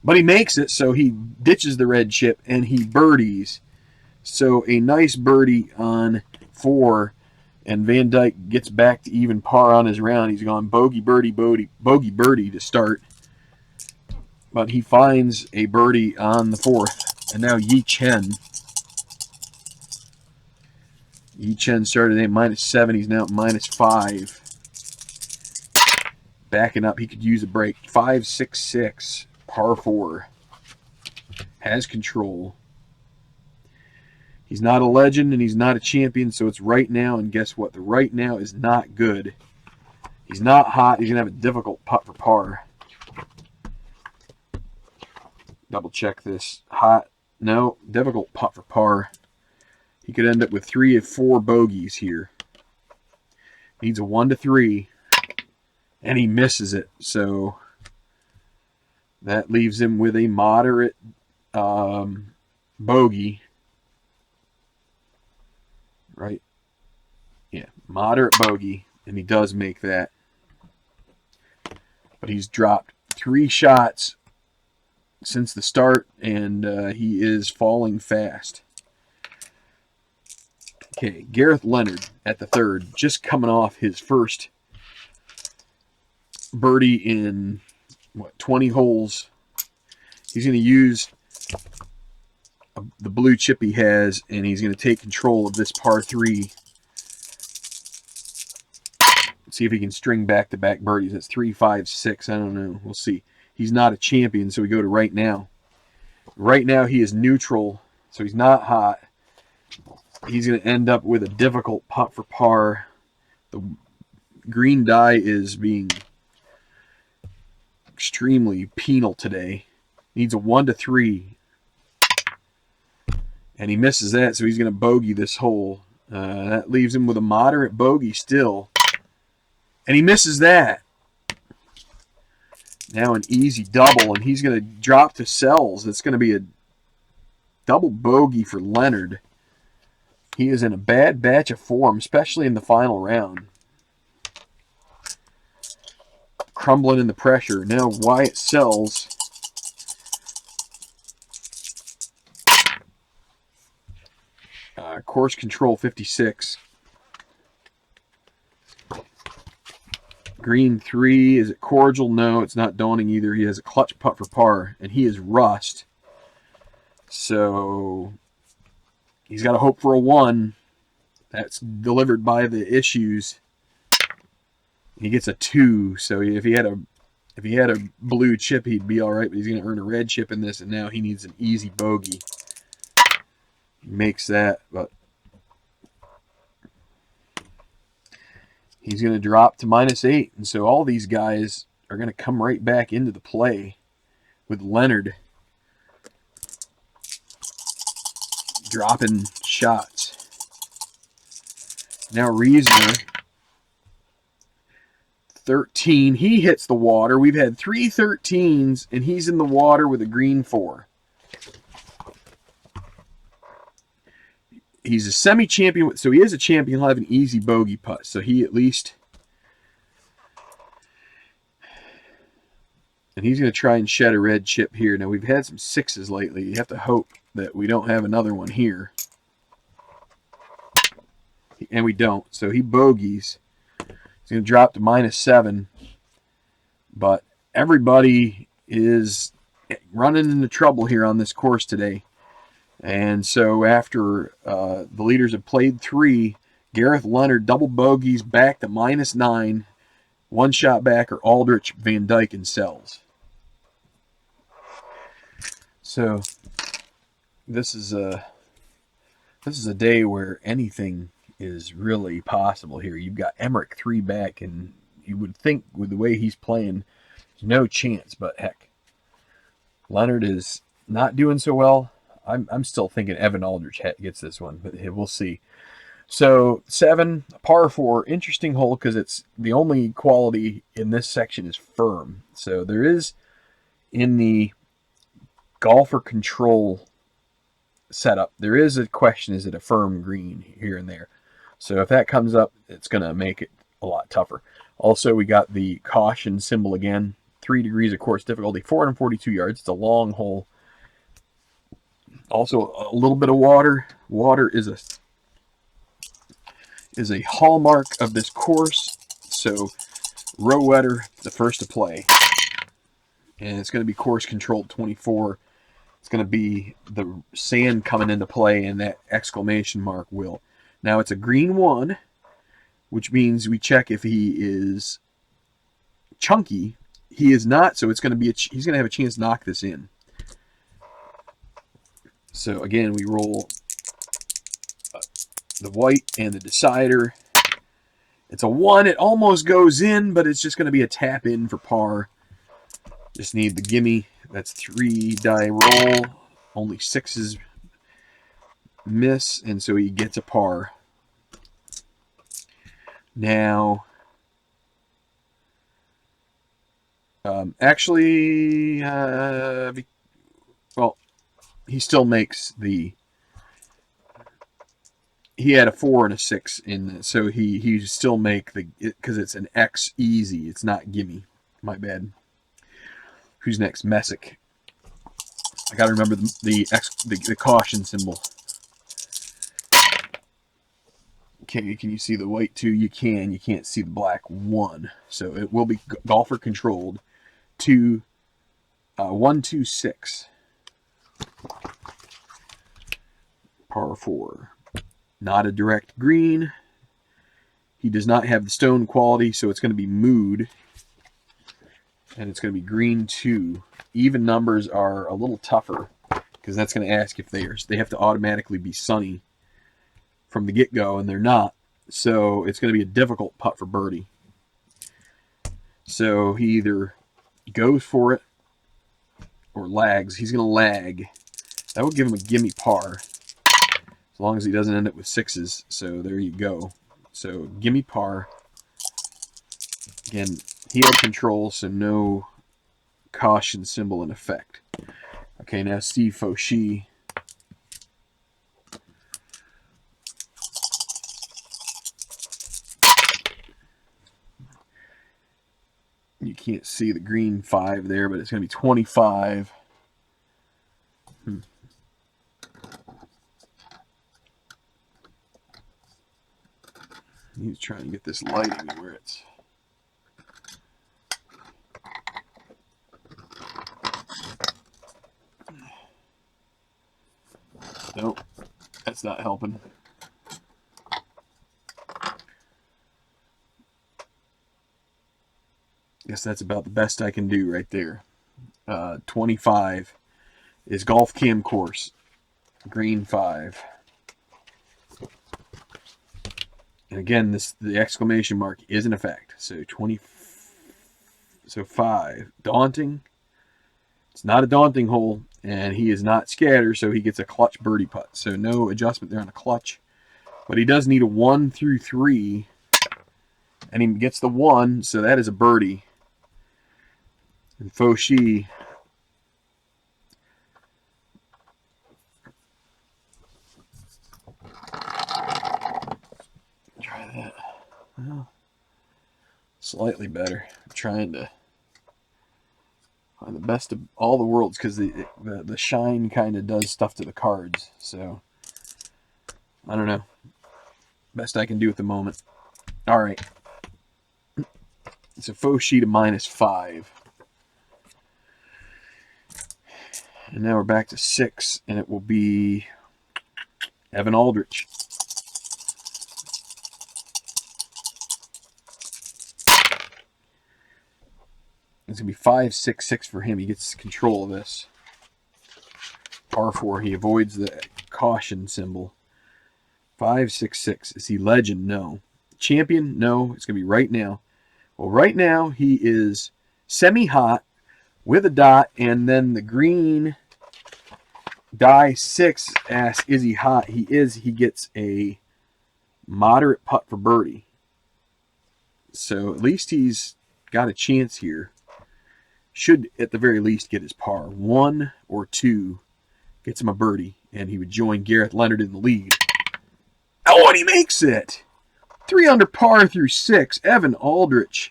But he makes it, so he ditches the red chip, and he birdies. So a nice birdie on 4, and Van Dyke gets back to even par on his round. He's gone bogey, birdie, bogey, birdie to start. But he finds a birdie on the 4th. And now Yi Chen. Yi Chen started at -7. He's now at -5. backing up. He could use a break. 5-6-6, par 4. Has control. He's not a legend and he's not a champion, so it's right now. And guess what? The right now is not good. He's not hot. He's going to have a difficult putt for par. Double check this. Hot. No. Difficult putt for par. He could end up with 3 or 4 bogeys here. Needs a 1 to 3. And he misses it. So that leaves him with a moderate bogey. Right? Yeah. Moderate bogey. And he does make that. But he's dropped 3 shots since the start, and he is falling fast. Okay, Gareth Leonard at the 3rd, just coming off his first birdie in, 20 holes. He's going to use the blue chip he has, and he's going to take control of this par 3. See if he can string back-to-back birdies. That's 3, 5, 6. I don't know. We'll see. He's not a champion, so we go to right now. Right now he is neutral, so he's not hot. He's going to end up with a difficult putt for par. The green die is being extremely penal today. Needs a 1 to 3. And he misses that, so he's going to bogey this hole. That leaves him with a moderate bogey still. And he misses that. Now an easy double, and he's going to drop to cells. It's going to be a double bogey for Leonard. He is in a bad batch of form, especially in the final round. Crumbling in the pressure. Now Wyatt Sells. Course control 56. Green 3. Is it cordial? No, it's not dawning either. He has a clutch putt for par, and he is rust. So he's got to hope for a 1. That's delivered by the issues. He gets a 2. So if he had a blue chip, he'd be all right. But he's going to earn a red chip in this, and now he needs an easy bogey. He makes that, but he's going to drop to -8. And so all these guys are going to come right back into the play with Leonard dropping shots. Now Reasoner, 13. He hits the water. We've had 3 13s, and he's in the water with a green 4. He's a semi-champion, so he is a champion. He'll have an easy bogey putt, so he at least... And he's going to try and shed a red chip here. Now, we've had some 6s lately. You have to hope that we don't have another one here. And we don't, so he bogeys. He's going to drop to -7. But everybody is running into trouble here on this course today. And so after the leaders have played 3, Gareth Leonard double bogeys back to -9. 1 shot back are Aldrich, Van Dyke, and Sells. So this is a day where anything is really possible here. You've got Emmerich 3 back, and you would think with the way he's playing, there's no chance. But heck, Leonard is not doing so well. I'm still thinking Evan Aldrich gets this one, but we'll see. So 7, par 4, interesting hole because it's the only quality in this section is firm. So there is in the golfer control setup, there is a question: is it a firm green here and there? So if that comes up, it's going to make it a lot tougher. Also, we got the caution symbol again. 3 degrees of course difficulty, 442 yards. It's a long hole. Also, a little bit of water. Water is a hallmark of this course. So, row wetter, the first to play. And it's going to be course controlled 24. It's going to be the sand coming into play, and that exclamation mark will. Now, it's a green 1, which means we check if he is chunky. He is not, so it's going to be he's going to have a chance to knock this in. So again, we roll the white and the decider. It's a 1. It almost goes in, but it's just going to be a tap in for par. Just need the gimme. That's 3 die roll. Only 6s miss, and so he gets a par. Now, actually, well, he still makes the. He had a 4 and a 6 in, so he still make the, because it's an X easy. It's not gimme. My bad. Who's next? Messick. I got to remember the caution symbol. Okay, can you see the white 2? You can. You can't see the black 1. So it will be golfer controlled. 2, 1, 2, 6. Par 4. Not a direct green. He does not have the stone quality, so it's going to be mood. And it's going to be green 2. Even numbers are a little tougher, because that's going to ask if they have to automatically be sunny from the get-go, and they're not. So it's going to be a difficult putt for birdie. So he either goes for it or lags. He's going to lag. That would give him a gimme par, as long as he doesn't end up with 6s. So there you go. So gimme par. Again, he had control, so no caution symbol in effect. Okay, now Steve Fauchi. You can't see the green 5 there, but it's going to be 25. He's trying to get this lighting where it's... Nope, that's not helping. Guess that's about the best I can do right there. 25 is Golf Cam Course. Green 5. And again, the exclamation mark is in effect. So 5. Daunting. It's not a daunting hole, and he is not scatter, so he gets a clutch birdie putt. So no adjustment there on the clutch. But he does need a 1 through 3, and he gets the 1, so that is a birdie. And Fauchi try that. Well, slightly better. I'm trying to find the best of all the worlds, because the shine kind of does stuff to the cards. So I don't know. Best I can do at the moment. All right. So Fauchi to -5. And now we're back to 6, and it will be Evan Aldrich. It's going to be 5, 6, 6 for him. He gets control of this. Par 4. He avoids the caution symbol. 5, 6, 6. Is he legend? No. Champion? No. It's going to be right now. Well, right now he is semi-hot with a dot, and then the green die 6 asks, is he hot? He is. He gets a moderate putt for birdie. So at least he's got a chance here. Should at the very least get his par. 1 or 2 gets him a birdie, and he would join Gareth Leonard in the lead. Oh, and he makes it! 3 under par through 6. Evan Aldrich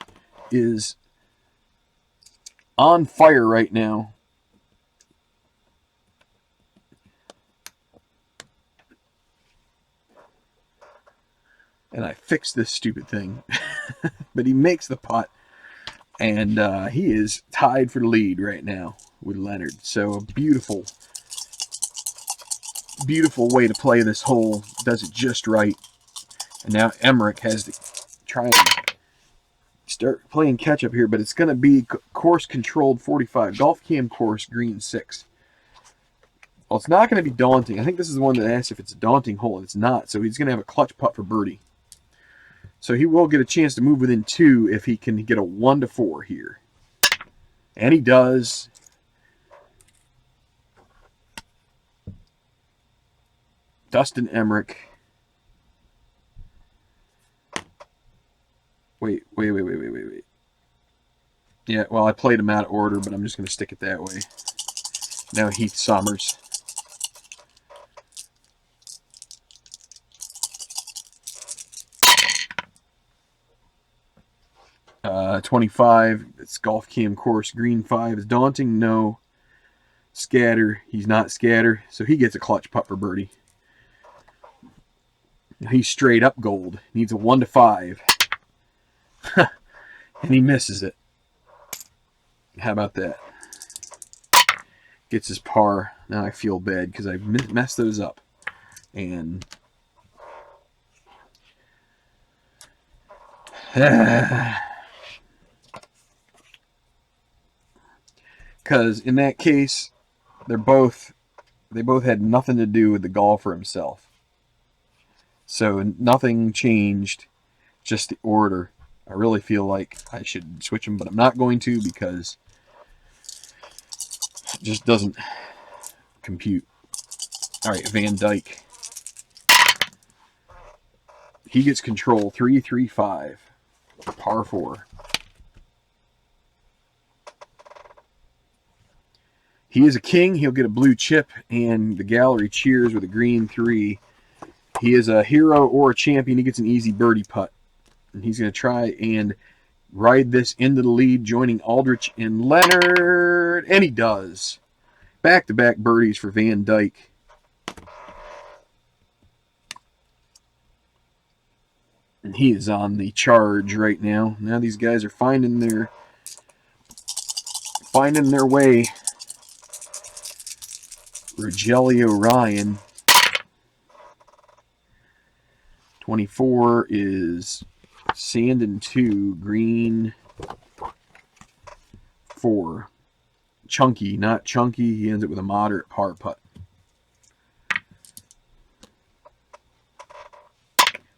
is on fire right now. And I fixed this stupid thing. But he makes the putt. And he is tied for the lead right now with Leonard. So a beautiful, beautiful way to play this hole. Does it just right. And now Emmerich has to try and start playing catch up here, but it's going to be course controlled 45. Golf cam course, green 6. Well, it's not going to be daunting. I think this is the one that asks if it's a daunting hole. It's not, so he's going to have a clutch putt for birdie. So he will get a chance to move within 2 if he can get a 1 to 4 here. And he does. Dustin Emmerich. Wait. Yeah, well, I played him out of order, but I'm just going to stick it that way. Now Heath Summers. Uh, 25, it's golf cam course, green 5. Is daunting? No. Scatter, he's not scatter, so he gets a clutch putt for birdie. He's straight up gold. Needs a 1 to 5. And he misses it. How about that? Gets his par. Now I feel bad because I messed those up. And because in that case, they both had nothing to do with the golfer himself. So nothing changed, just the order. I really feel like I should switch them, but I'm not going to because it just doesn't compute. All right, Van Dyke. He gets control, 3-3-5, par 4. He is a king. He'll get a blue chip, and the gallery cheers with a green 3. He is a hero or a champion. He gets an easy birdie putt. And he's going to try and ride this into the lead, joining Aldrich and Leonard. And he does. Back-to-back birdies for Van Dyke. And he is on the charge right now. Now these guys are finding their way. Rogelio Ryan. 24 is sand and 2, green 4. Chunky, not chunky. He ends it with a moderate par putt.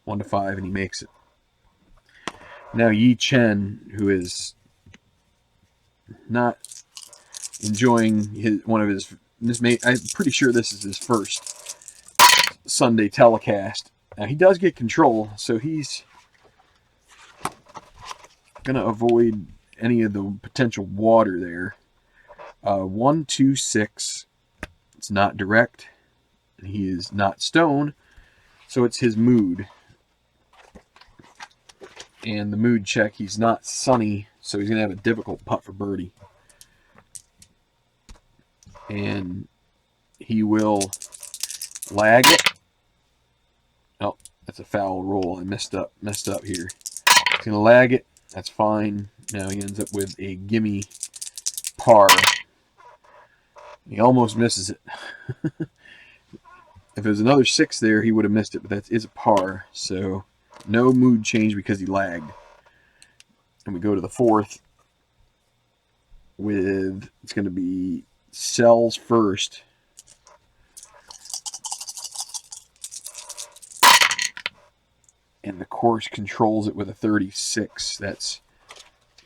1 to 5, and he makes it. Now Yi Chen, who is not enjoying I'm pretty sure this is his first Sunday telecast. Now he does get control, so he's going to avoid any of the potential water there. 1, 2, 6. It's not direct. And he is not stone, so it's his mood. And the mood check, he's not sunny, so he's going to have a difficult putt for birdie. And he will lag it. Oh, that's a foul roll. I messed up here. He's going to lag it. That's fine. Now he ends up with a gimme par. He almost misses it. If there was another 6 there, he would have missed it, but that is a par. So no mood change because he lagged. And we go to the 4th with, it's going to be Sells first. And the course controls it with a 36. That's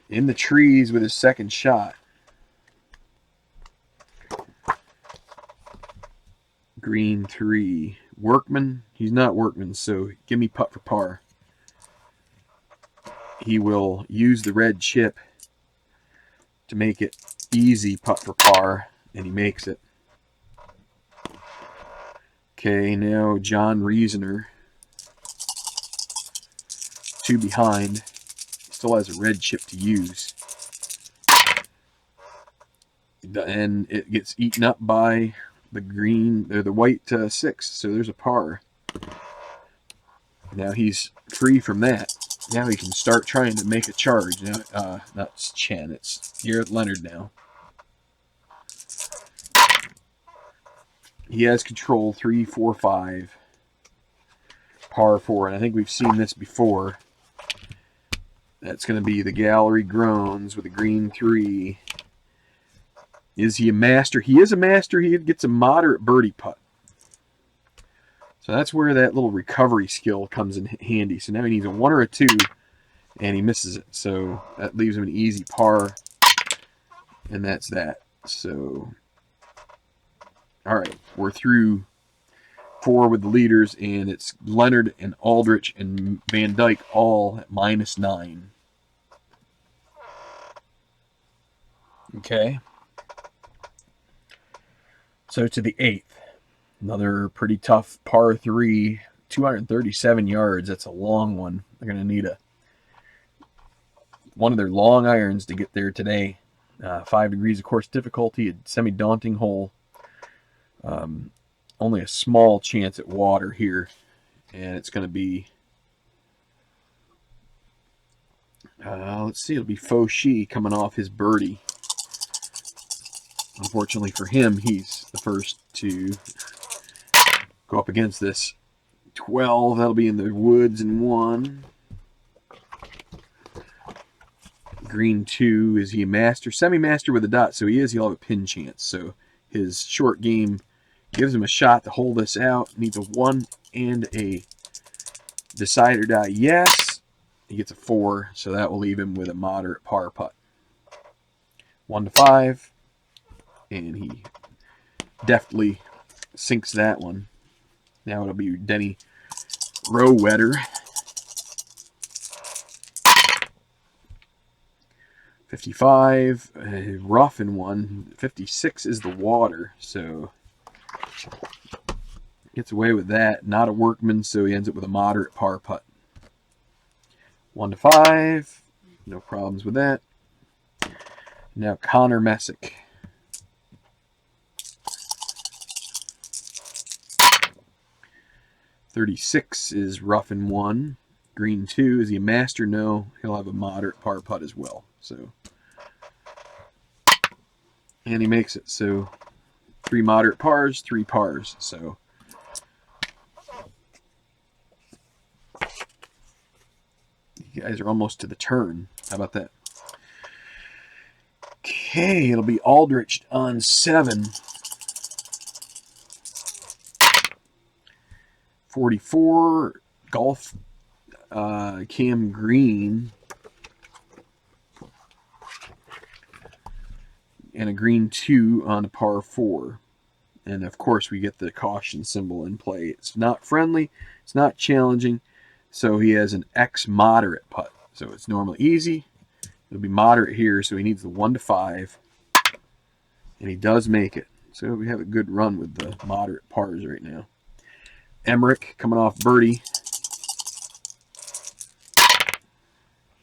in the trees with his second shot. Green 3. Workman. He's not Workman, so give me putt for par. He will use the red chip to make it easy putt for par, and he makes it. Okay, now John Reasoner. 2 behind. Still has a red chip to use. And it gets eaten up by the green, or the white 6. So there's a par. Now he's free from that. Now he can start trying to make a charge. Now, not Chen, it's Garrett Leonard now. He has control, 3, 4, 5. Par 4, and I think we've seen this before. That's going to be the Gallery Groans with a green 3. Is he a master? He is a master. He gets a moderate birdie putt. So that's where that little recovery skill comes in handy. So now he needs a 1 or a 2, and he misses it. So that leaves him an easy par, and that's that. So, all right, we're through 4 with the leaders, and it's Leonard and Aldrich and Van Dyke all at -9. Okay. So to the 8th. Another pretty tough par 3, 237 yards. That's a long one. They're going to need one of their long irons to get there today. 5 degrees of course difficulty, a semi-daunting hole. Only a small chance at water here, and it's going to be, let's see, it'll be Fauchy coming off his birdie. Unfortunately for him, he's the first to go up against this. 12, that'll be in the woods in 1. Green 2, is he a master? Semi-master with a dot, so he is. He'll have a pin chance. So his short game gives him a shot to hold this out. Needs a 1 and a decide or die. Yes, he gets a 4, so that will leave him with a moderate par putt. 1 to 5, and he deftly sinks that one. Now it'll be Denny Rowetter. 55, rough in 1. 56 is the water, so gets away with that. Not a workman, so he ends up with a moderate par putt. 1 to 5, no problems with that. Now Connor Messick. 36 is rough in 1. Green 2, is he a master? No, he'll have a moderate par putt as well. So, and he makes it. So 3 moderate pars, 3 pars. So you guys are almost to the turn. How about that? Okay, it'll be Aldrich on 7. 44, golf, Cam Green, and a green 2 on a par 4. And of course we get the caution symbol in play. It's not friendly, it's not challenging, so he has an X moderate putt. So it's normally easy. It'll be moderate here, so he needs the 1 to 5. And he does make it. So we have a good run with the moderate pars right now. Emmerich coming off birdie.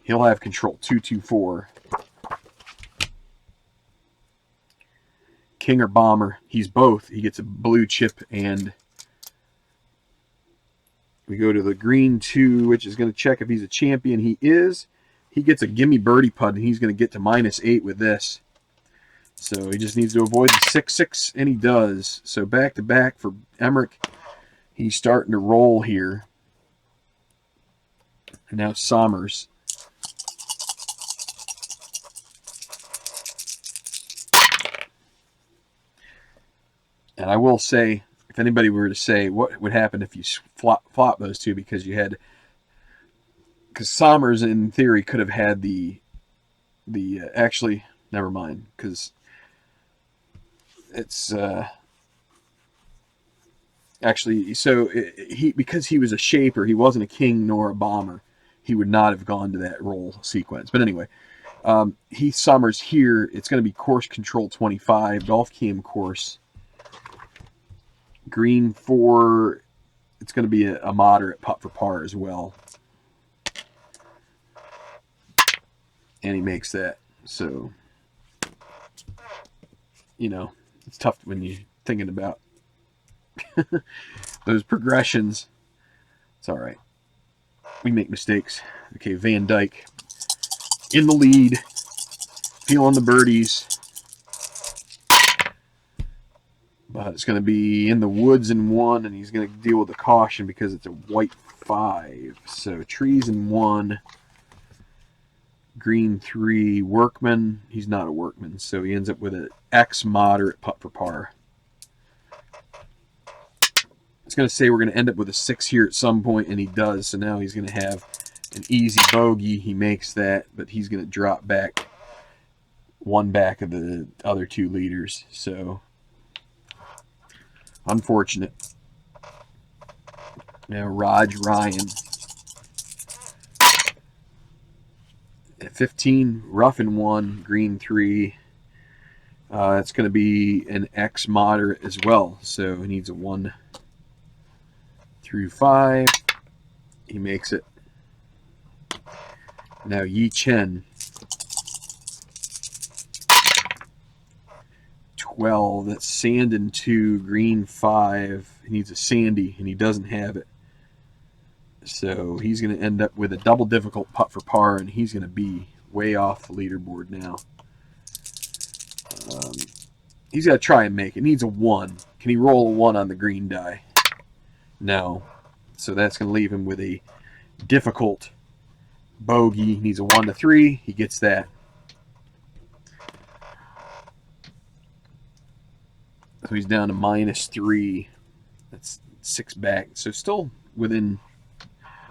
He'll have control. 2-2-4. King or bomber. He's both. He gets a blue chip, and we go to the green 2, which is going to check if he's a champion. He is. He gets a gimme birdie putt, and he's going to get to -8 with this. So he just needs to avoid the 6-6, and he does. So back to back for Emmerich. He's starting to roll here. And now Sommers. And I will say, if anybody were to say what would happen if you flop those two, because Sommers in theory could have had actually, never mind, because it's actually, so because he was a shaper, he wasn't a king nor a bomber, he would not have gone to that roll sequence. But anyway, he Sommers here. It's going to be course control 25, golf cam course. Green 4, it's going to be a moderate putt for par as well. And he makes that. So, you know, it's tough when you're thinking about those progressions. It's all right. We make mistakes. Okay, Van Dyke in the lead, feeling the birdies. But it's going to be in the woods in 1, and he's going to deal with the caution because it's a white 5. So trees in 1. green 3 workman. He's not a workman, so he ends up with an X moderate putt for par. I was going to say we're going to end up with a 6 here at some point, and he does. So now he's going to have an easy bogey. He makes that, but he's going to drop back one back of the other 2 leaders. So unfortunate. Now Raj Ryan at 15, rough in 1, green 3. It's going to be an X moderate as well. So he needs a 1 through 5. He makes it. Now Yi Chen, 12. That's sand and 2, green 5. He needs a sandy, and he doesn't have it. So he's going to end up with a double difficult putt for par, and he's going to be way off the leaderboard now. He's got to try and make it. He needs a 1. Can he roll a 1 on the green die? No. So that's going to leave him with a difficult bogey. He needs a 1 to 3. He gets that. So he's down to -3. That's 6 back. So still within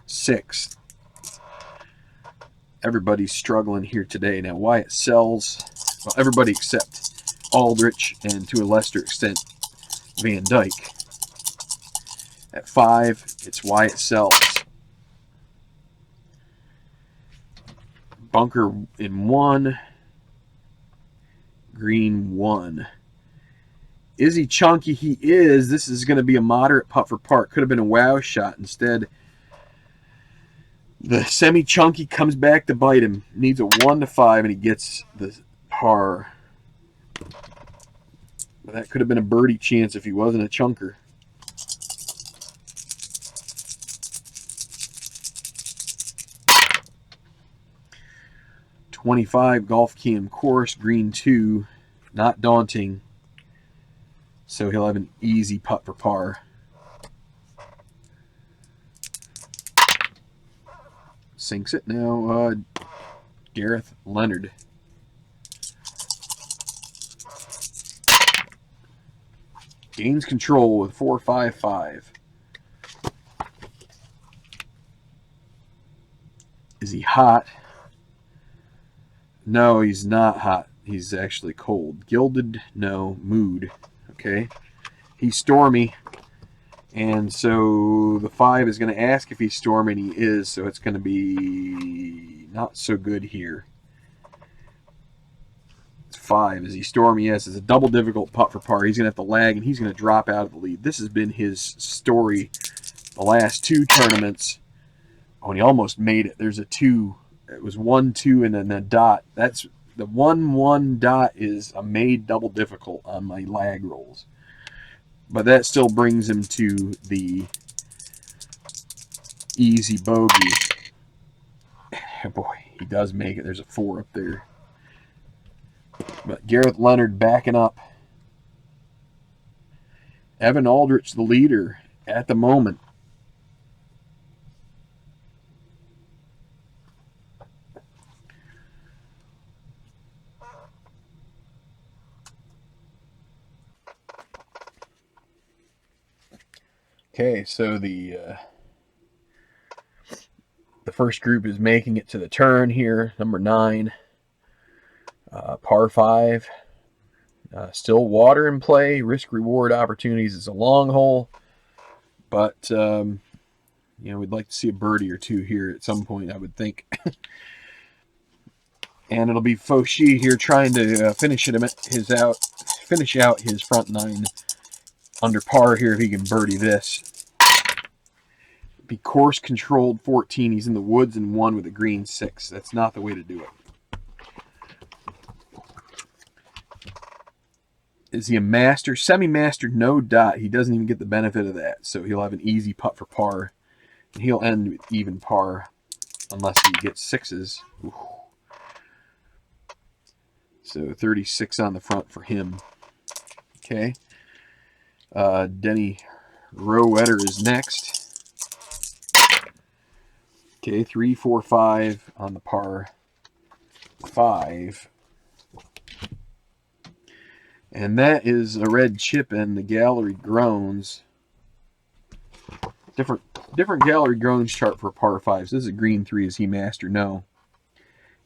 6. Everybody's struggling here today. Now Wyatt sells. Well, everybody except Aldrich and to a lesser extent Van Dyke. At 5, it's Wyatt sells. Bunker in 1. Green 1. Is he chunky? He is. This is going to be a moderate putt for par. Could have been a wow shot. Instead, the semi-chunky comes back to bite him. Needs a 1 to 5, and he gets the par. But that could have been a birdie chance if he wasn't a chunker. .25 golf cam course, green 2. Not daunting. So he'll have an easy putt for par. Sinks it now. Gareth Leonard. Gains control with 4.55. Is he hot? No, he's not hot. He's actually cold. Gilded? No. Mood. Okay. He's stormy. And so the 5 is going to ask if he's stormy, and he is. So it's going to be not so good here. It's 5. Is he stormy? Yes. It's a double difficult putt for par. He's going to have to lag, and he's going to drop out of the lead. This has been his story the last 2 tournaments. Oh, and he almost made it. There's a 2. It was 1, 2, and then a dot. That's the 1, 1 dot is a made double difficult on my lag rolls. But that still brings him to the easy bogey. Boy, he does make it. There's a 4 up there. But Gareth Leonard backing up. Evan Aldrich, the leader at the moment. Okay, so the first group is making it to the turn here. Number 9, par 5. Still water in play. Risk-reward opportunities. It's a long hole, but you know, we'd like to see a birdie or 2 here at some point, I would think. And it'll be Fauchi here trying to finish out his front 9 under par here if he can birdie this. Be course controlled 14. He's in the woods and 1 with a green 6. That's not the way to do it. Is he a master? Semi-master, no dot. He doesn't even get the benefit of that. So he'll have an easy putt for par. And he'll end with even par unless he gets 6s. Ooh. So 36 on the front for him. Okay. Denny Rowetter is next. Okay, 3, 4, 5 on the par. 5. And that is a red chip, and the gallery groans. Different gallery groans chart for par 5s. This is a green 3. Is he master? No.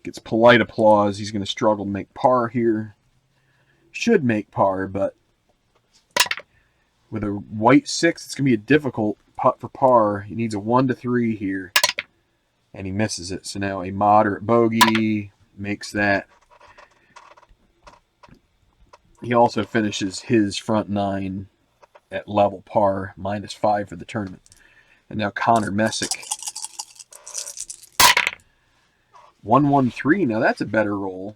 Gets polite applause. He's going to struggle to make par here. Should make par, but with a white 6, it's going to be a difficult putt for par. He needs a 1 to 3 here, and he misses it. So now a moderate bogey makes that. He also finishes his front 9 at level par, -5 for the tournament. And now Connor Messick. 1-1-3. Now that's a better roll.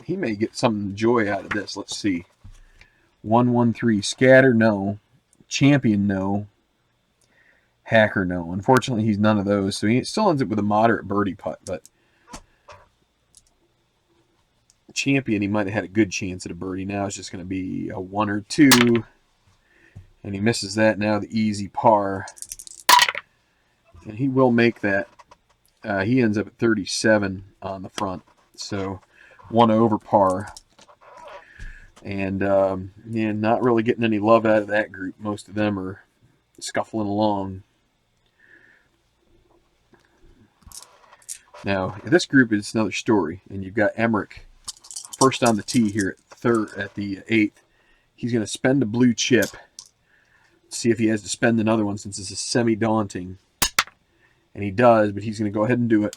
He may get some joy out of this. Let's see. 1-1-3. Scatter, no. Champion, no. Hacker, no. Unfortunately, he's none of those, so he still ends up with a moderate birdie putt, but Champion, he might have had a good chance at a birdie. Now it's just going to be a 1 or 2, and he misses that. Now the easy par, and he will make that. He ends up at 37 on the front, so 1 over par. And yeah, not really getting any love out of that group. Most of them are scuffling along. Now, this group is another story, and you've got Emmerich first on the tee here at the 8th. He's going to spend a blue chip. See if he has to spend another one, since this is semi-daunting. And he does, but he's going to go ahead and do it.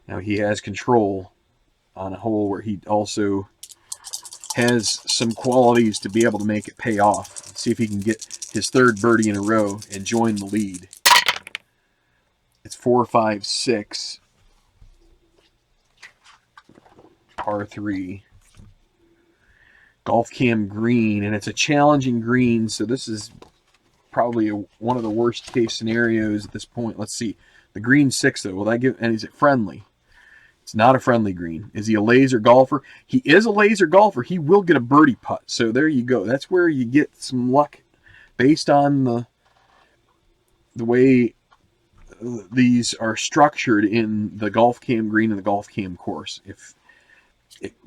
Now he has control on a hole where he also has some qualities to be able to make it pay off. Let's see if he can get his 3rd birdie in a row and join the lead. It's 4, 5, 6. Par 3. Golf Cam green, and it's a challenging green, so this is probably one of the worst case scenarios at this point. Let's see. The green 6, though. Will that give, and is it friendly? It's not a friendly green. Is he a laser golfer? He is a laser golfer. He will get a birdie putt. So there you go. That's where you get some luck based on the way these are structured in the Golf Cam green and the Golf Cam course.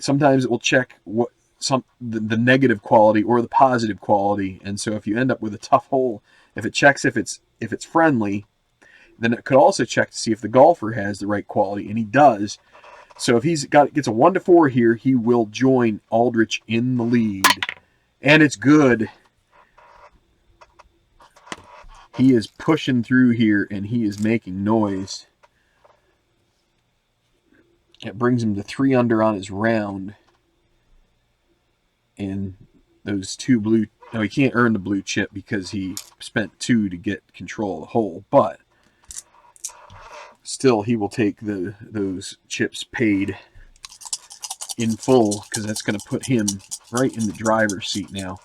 Sometimes it will check the negative quality or the positive quality, and so if you end up with a tough hole, if it checks if it's friendly, then it could also check to see if the golfer has the right quality, and he does. So if gets a 1 to 4 here, he will join Aldrich in the lead, and it's good. He is pushing through here, and he is making noise. It brings him to 3 under on his round. And those 2 blue... No, he can't earn the blue chip because he spent 2 to get control of the hole. But still, he will take those chips paid in full, because that's going to put him right in the driver's seat now.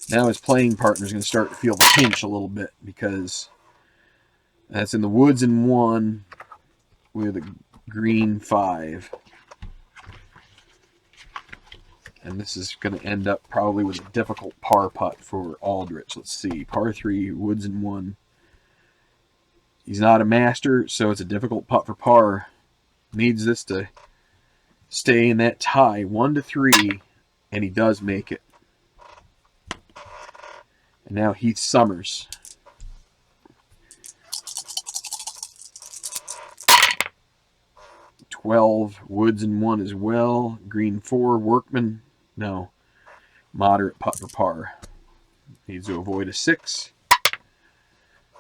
Now his playing partner is going to start to feel the pinch a little bit, because that's in the woods in 1 with a green 5. And this is going to end up probably with a difficult par putt for Aldrich. Let's see. Par 3, woods in 1. He's not a master, so it's a difficult putt for par. Needs this to stay in that tie, 1 to 3, and he does make it. And now Heath Summers. $12, woods in 1 as well. Green 4, Workman. No. Moderate putt for par. Needs to avoid a 6.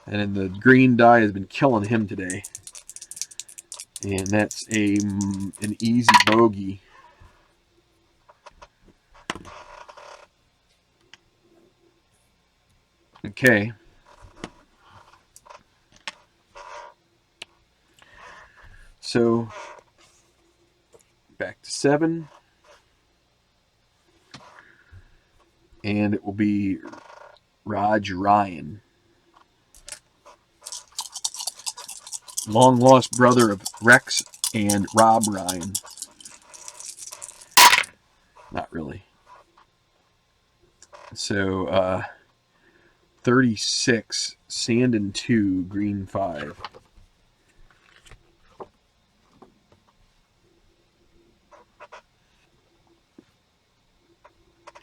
And then the green die has been killing him today. And that's an easy bogey. Okay. So, back to 7. And it will be Raj Ryan. Long lost brother of Rex and Rob Ryan. Not really. So, 36, sand and 2, green 5.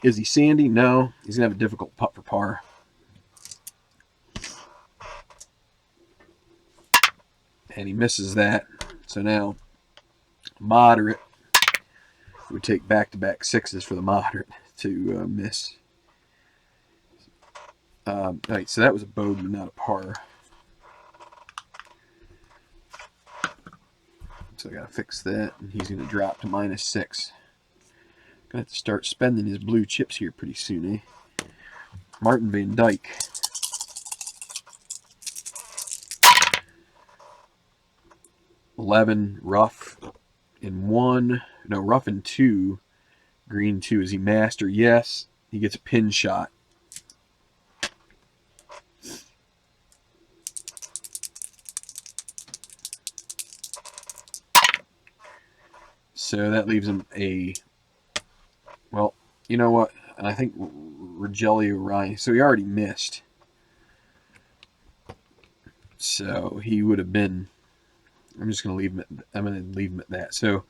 Is he sandy? No. He's going to have a difficult putt for par. And he misses that. So now, moderate. It would take back-to-back sixes for the moderate to miss. All right, so that was a bogey, not a par. So I got to fix that. And he's going to drop to -6. Going to have to start spending his blue chips here pretty soon, eh? Martin Van Dyke. $11 rough in 1. No, rough in 2. Green 2. Is he master? Yes. He gets a pin shot. So that leaves him a, well, you know what? And I think Rogelio Ryan. So he already missed. So he would have been. I'm just going to leave him. I'm going to leave him at that. So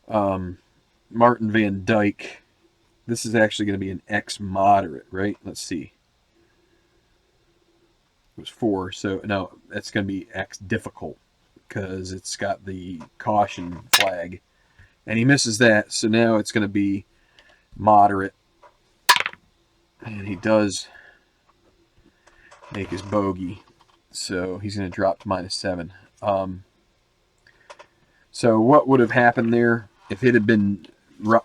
Martin Van Dyke. This is actually going to be an X moderate, right? Let's see. It was 4. So no, that's going to be X difficult because it's got the caution flag. And he misses that, so now it's going to be moderate. And he does make his bogey. So he's going to drop to -7. So what would have happened there if it had been,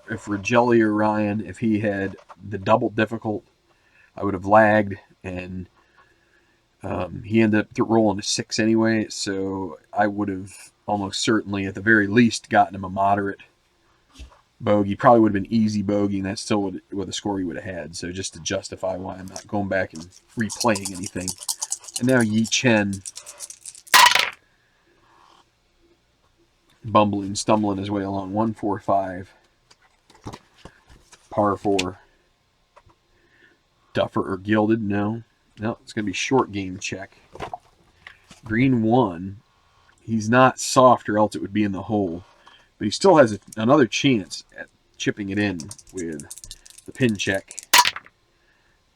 if Rogelio Ryan, if he had the double difficult, I would have lagged, and he ended up rolling a 6 anyway, so I would have almost certainly, at the very least, gotten him a moderate bogey. Probably would have been easy bogey, and that's still what the score he would have had. So just to justify why I'm not going back and replaying anything. And now Yi Chen, bumbling, stumbling his way along. 1-4-5, par 4. Duffer or gilded? No. No, it's going to be short game check. Green 1. He's not soft, or else it would be in the hole. But he still has another chance at chipping it in with the pin check.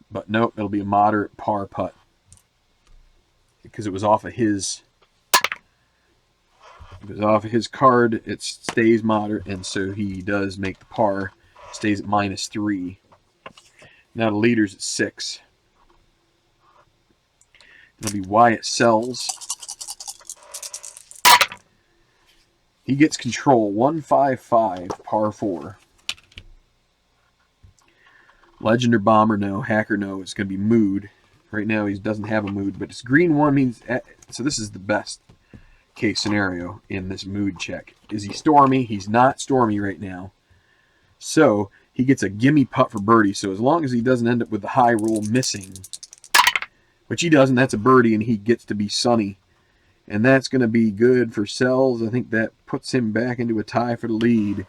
But nope, it'll be a moderate par putt. Because it was off of his... It was off of his card. It stays moderate, and so he does make the par. Stays at -3. Now the leader's at 6. It'll be Wyatt Sells. He gets control. 1-5-5, par 4. Legend or Bomber, no. Hacker, no. It's going to be Mood. Right now he doesn't have a Mood, but it's Green 1 means... So this is the best case scenario in this Mood check. Is he stormy? He's not stormy right now. So he gets a gimme putt for birdie. So as long as he doesn't end up with the high roll missing, which he doesn't, that's a birdie, and he gets to be sunny. And that's going to be good for Sells. I think that puts him back into a tie for the lead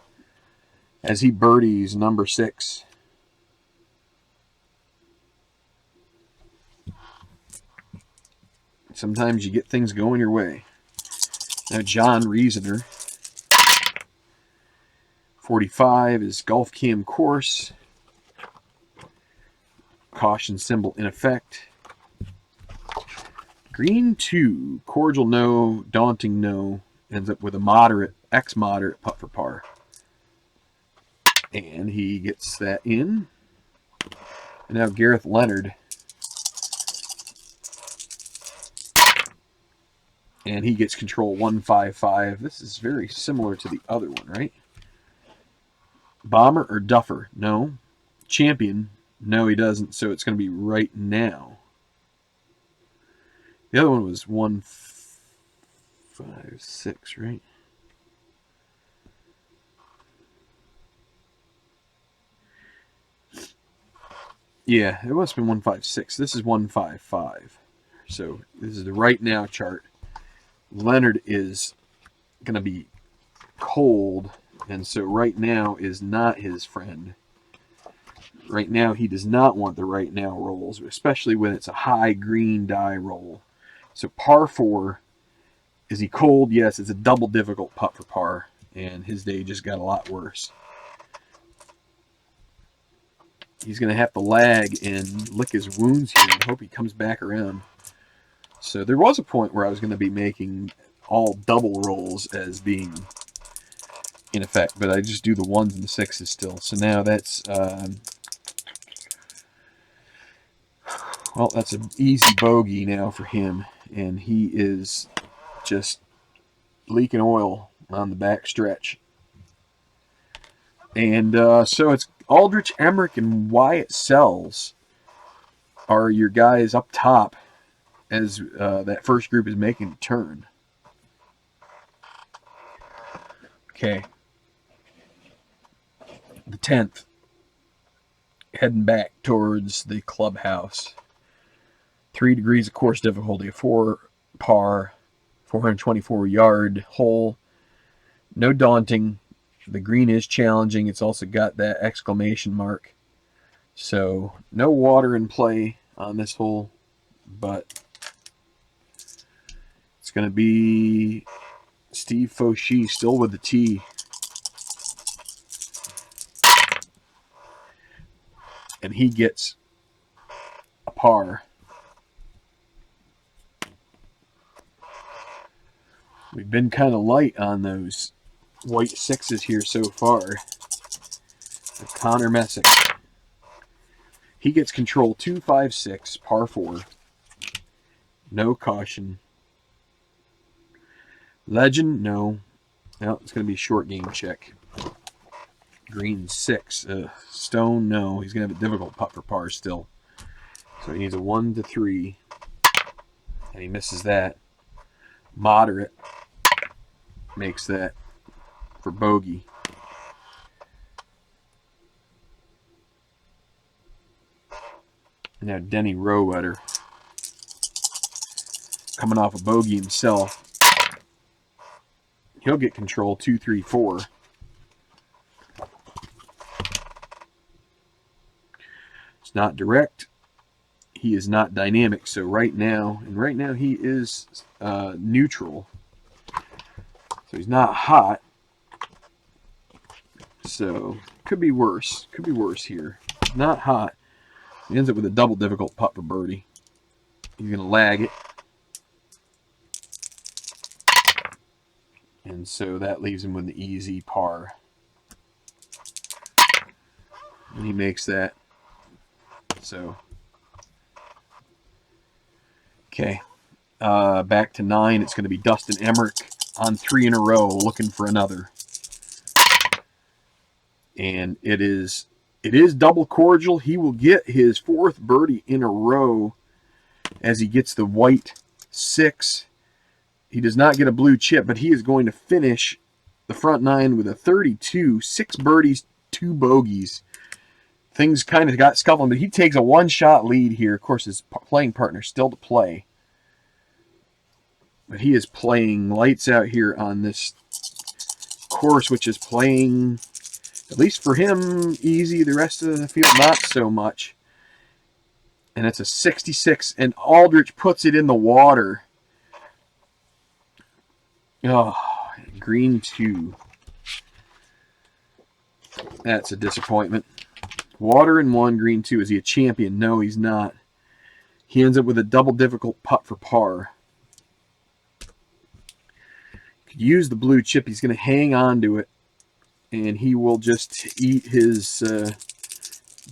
as he birdies number 6. Sometimes you get things going your way. Now John Reasoner. 45 is Golf Cam course. Caution symbol in effect. Green 2, cordial no, daunting no, ends up with a moderate, X-moderate putt for par. And he gets that in. And now Gareth Leonard. And he gets control. 1-5-5. This is very similar to the other one, right? Bomber or Duffer? No. Champion? No, he doesn't. So it's going to be right now. The other one was 1-5-6, right? Yeah, it must have been 1-5-6. This is 1-5-5. So this is the right now chart. Leonard is going to be cold, and so right now is not his friend. Right now he does not want the right now rolls, especially when it's a high green die roll. So par 4, is he cold? Yes, it's a double difficult putt for par, and his day just got a lot worse. he's going to have to lag and lick his wounds here and hope he comes back around. So there was a point where I was going to be making all double rolls as being in effect, but I just do the 1s and the 6s still. So now that's, well, that's an easy bogey now for him, and he is just leaking oil on the back stretch. And so it's Aldrich, Emmerich, and Wyatt Sells are your guys up top as that first group is making a turn. Okay. The 10th, heading back towards the clubhouse. 3 degrees of course difficulty, a 4 par, 424-yard hole. No daunting. The green is challenging. It's also got that exclamation mark. So no water in play on this hole, but it's going to be Steve Fauchy still with the tee. And he gets a par. We've been kind of light on those white 6s here so far. With Connor Messick. He gets control 2, 5, 6, par 4. No caution. Legend, no. No, it's going to be short game check. Green 6. Stone, no. He's going to have a difficult putt for par still. So he needs a 1 to 3. And he misses that. Moderate makes that for bogey. Now Denny Rowetter, coming off a bogey himself. He'll get control 2, 3, 4. It's not direct. He is not dynamic. So right now he is neutral. So he's not hot. So could be worse. Could be worse here. Not hot. He ends up with a double difficult putt for birdie. He's going to lag it. And so that leaves him with an easy par. And he makes that. So, okay. Back to 9. It's going to be Dustin Emmerich on 3 in a row looking for another. And it is double cordial. He will get his 4th birdie in a row as he gets the white 6. He does not get a blue chip, but he is going to finish the front 9 with a 32, 6 birdies, 2 bogeys. Things kind of got scuffling, but he takes a 1-shot lead here. Of course, his playing partner still to play. But he is playing lights out here on this course, which is playing, at least for him, easy. The rest of the field, not so much. And it's a 66, and Aldrich puts it in the water. Oh, green 2. That's a disappointment. Water in 1, green 2. Is he a champion? No, he's not. He ends up with a double difficult putt for par. Could use the blue chip. He's going to hang on to it, and he will just eat his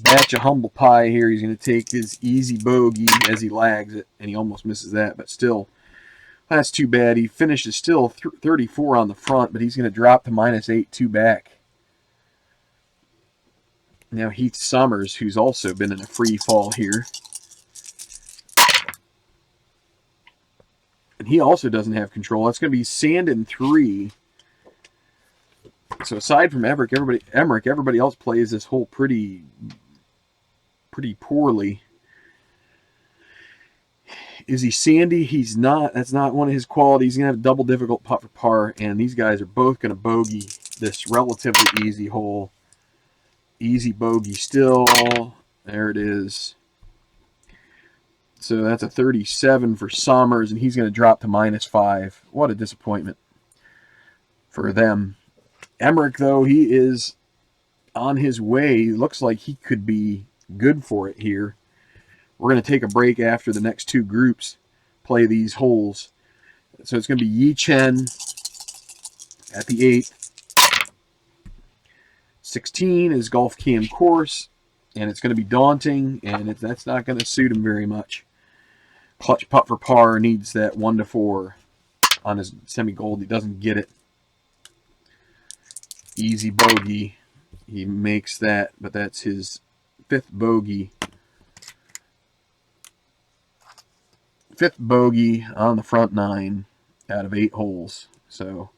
batch of humble pie here. He's going to take his easy bogey as he lags it, and he almost misses that, but still, that's too bad. He finishes still 34 on the front, but he's going to drop to -8, 2 back. Now Heath Summers, who's also been in a free fall here. And he also doesn't have control. That's going to be sand in 3. So aside from Emmerich, everybody else plays this hole pretty poorly. Is he sandy? He's not. That's not one of his qualities. He's going to have a double difficult putt for par, and these guys are both going to bogey this relatively easy hole. Easy bogey still. There it is. So that's a 37 for Summers, and he's going to drop to -5. What a disappointment for them. Emmerich, though, he is on his way. Looks like he could be good for it here. We're going to take a break after the next two groups play these holes. So it's going to be Yi Chen at the 8th. 16 is Golf Cam Course, and it's going to be daunting, and that's not going to suit him very much. Clutch putt for par, needs that 1 to 4 on his semi-gold. He doesn't get it. Easy bogey. He makes that, but that's his 5th bogey. 5th bogey on the front 9 out of 8 holes. So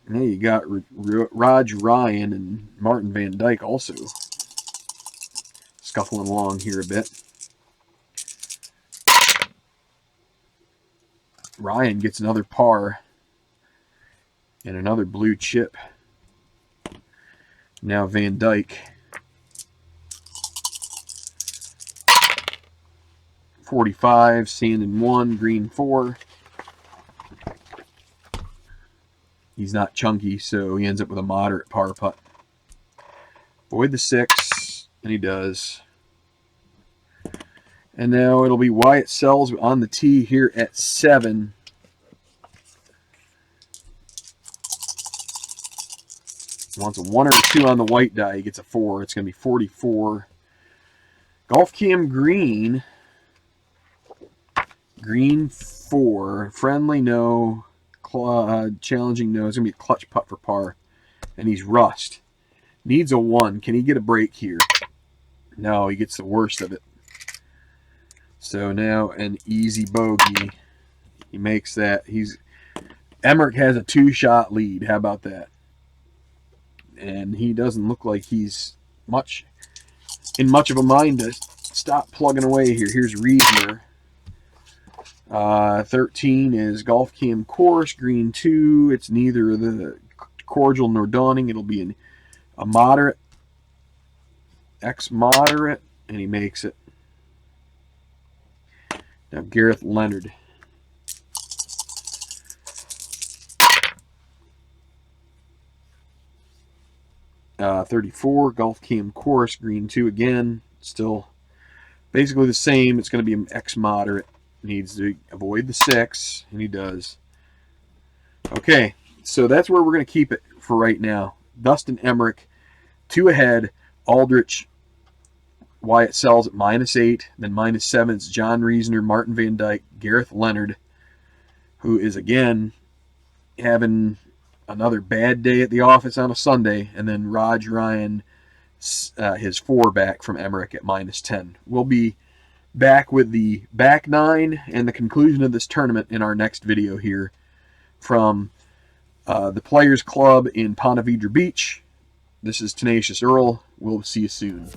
now you got Raj Ryan and Martin Van Dyke also scuffling along here a bit. Ryan gets another par and another blue chip. Now Van Dyke. 45, sand in 1, green 4. He's not chunky, so he ends up with a moderate par putt. Avoid the 6, and he does. And now it'll be Wyatt Sells on the tee here at 7. Wants a 1 or a 2 on the white die. He gets a 4. It's going to be 44. Golf Cam Green. Green 4. Friendly, no. Challenging, no. It's going to be a clutch putt for par. And he's rust. Needs a 1. Can he get a break here? No, he gets the worst of it. So now an easy bogey. He makes that. Emmerich has a 2-shot lead. How about that? And he doesn't look like he's in much of a mind to stop plugging away here. Here's Riesner. 13 is Golf Cam Course, green 2. It's neither the cordial nor dawning. It'll be a moderate, X-moderate, and he makes it. Now Gareth Leonard. Uh, 34, Golf Cam Course, green 2 again. Still basically the same. It's going to be an X-moderate. Needs to avoid the 6, and he does. Okay, so that's where we're going to keep it for right now. Dustin Emmerich, 2 ahead. Aldrich, Wyatt Sells at -8. Then -7 is John Riesner, Martin Van Dyke, Gareth Leonard, who is again having another bad day at the office on a Sunday. And then Raj Ryan, his 4 back from Emmerich at -10. We'll be back with the back 9 and the conclusion of this tournament in our next video here from the Players Club in Ponte Vedra Beach. This is Tenacious Earl. We'll see you soon.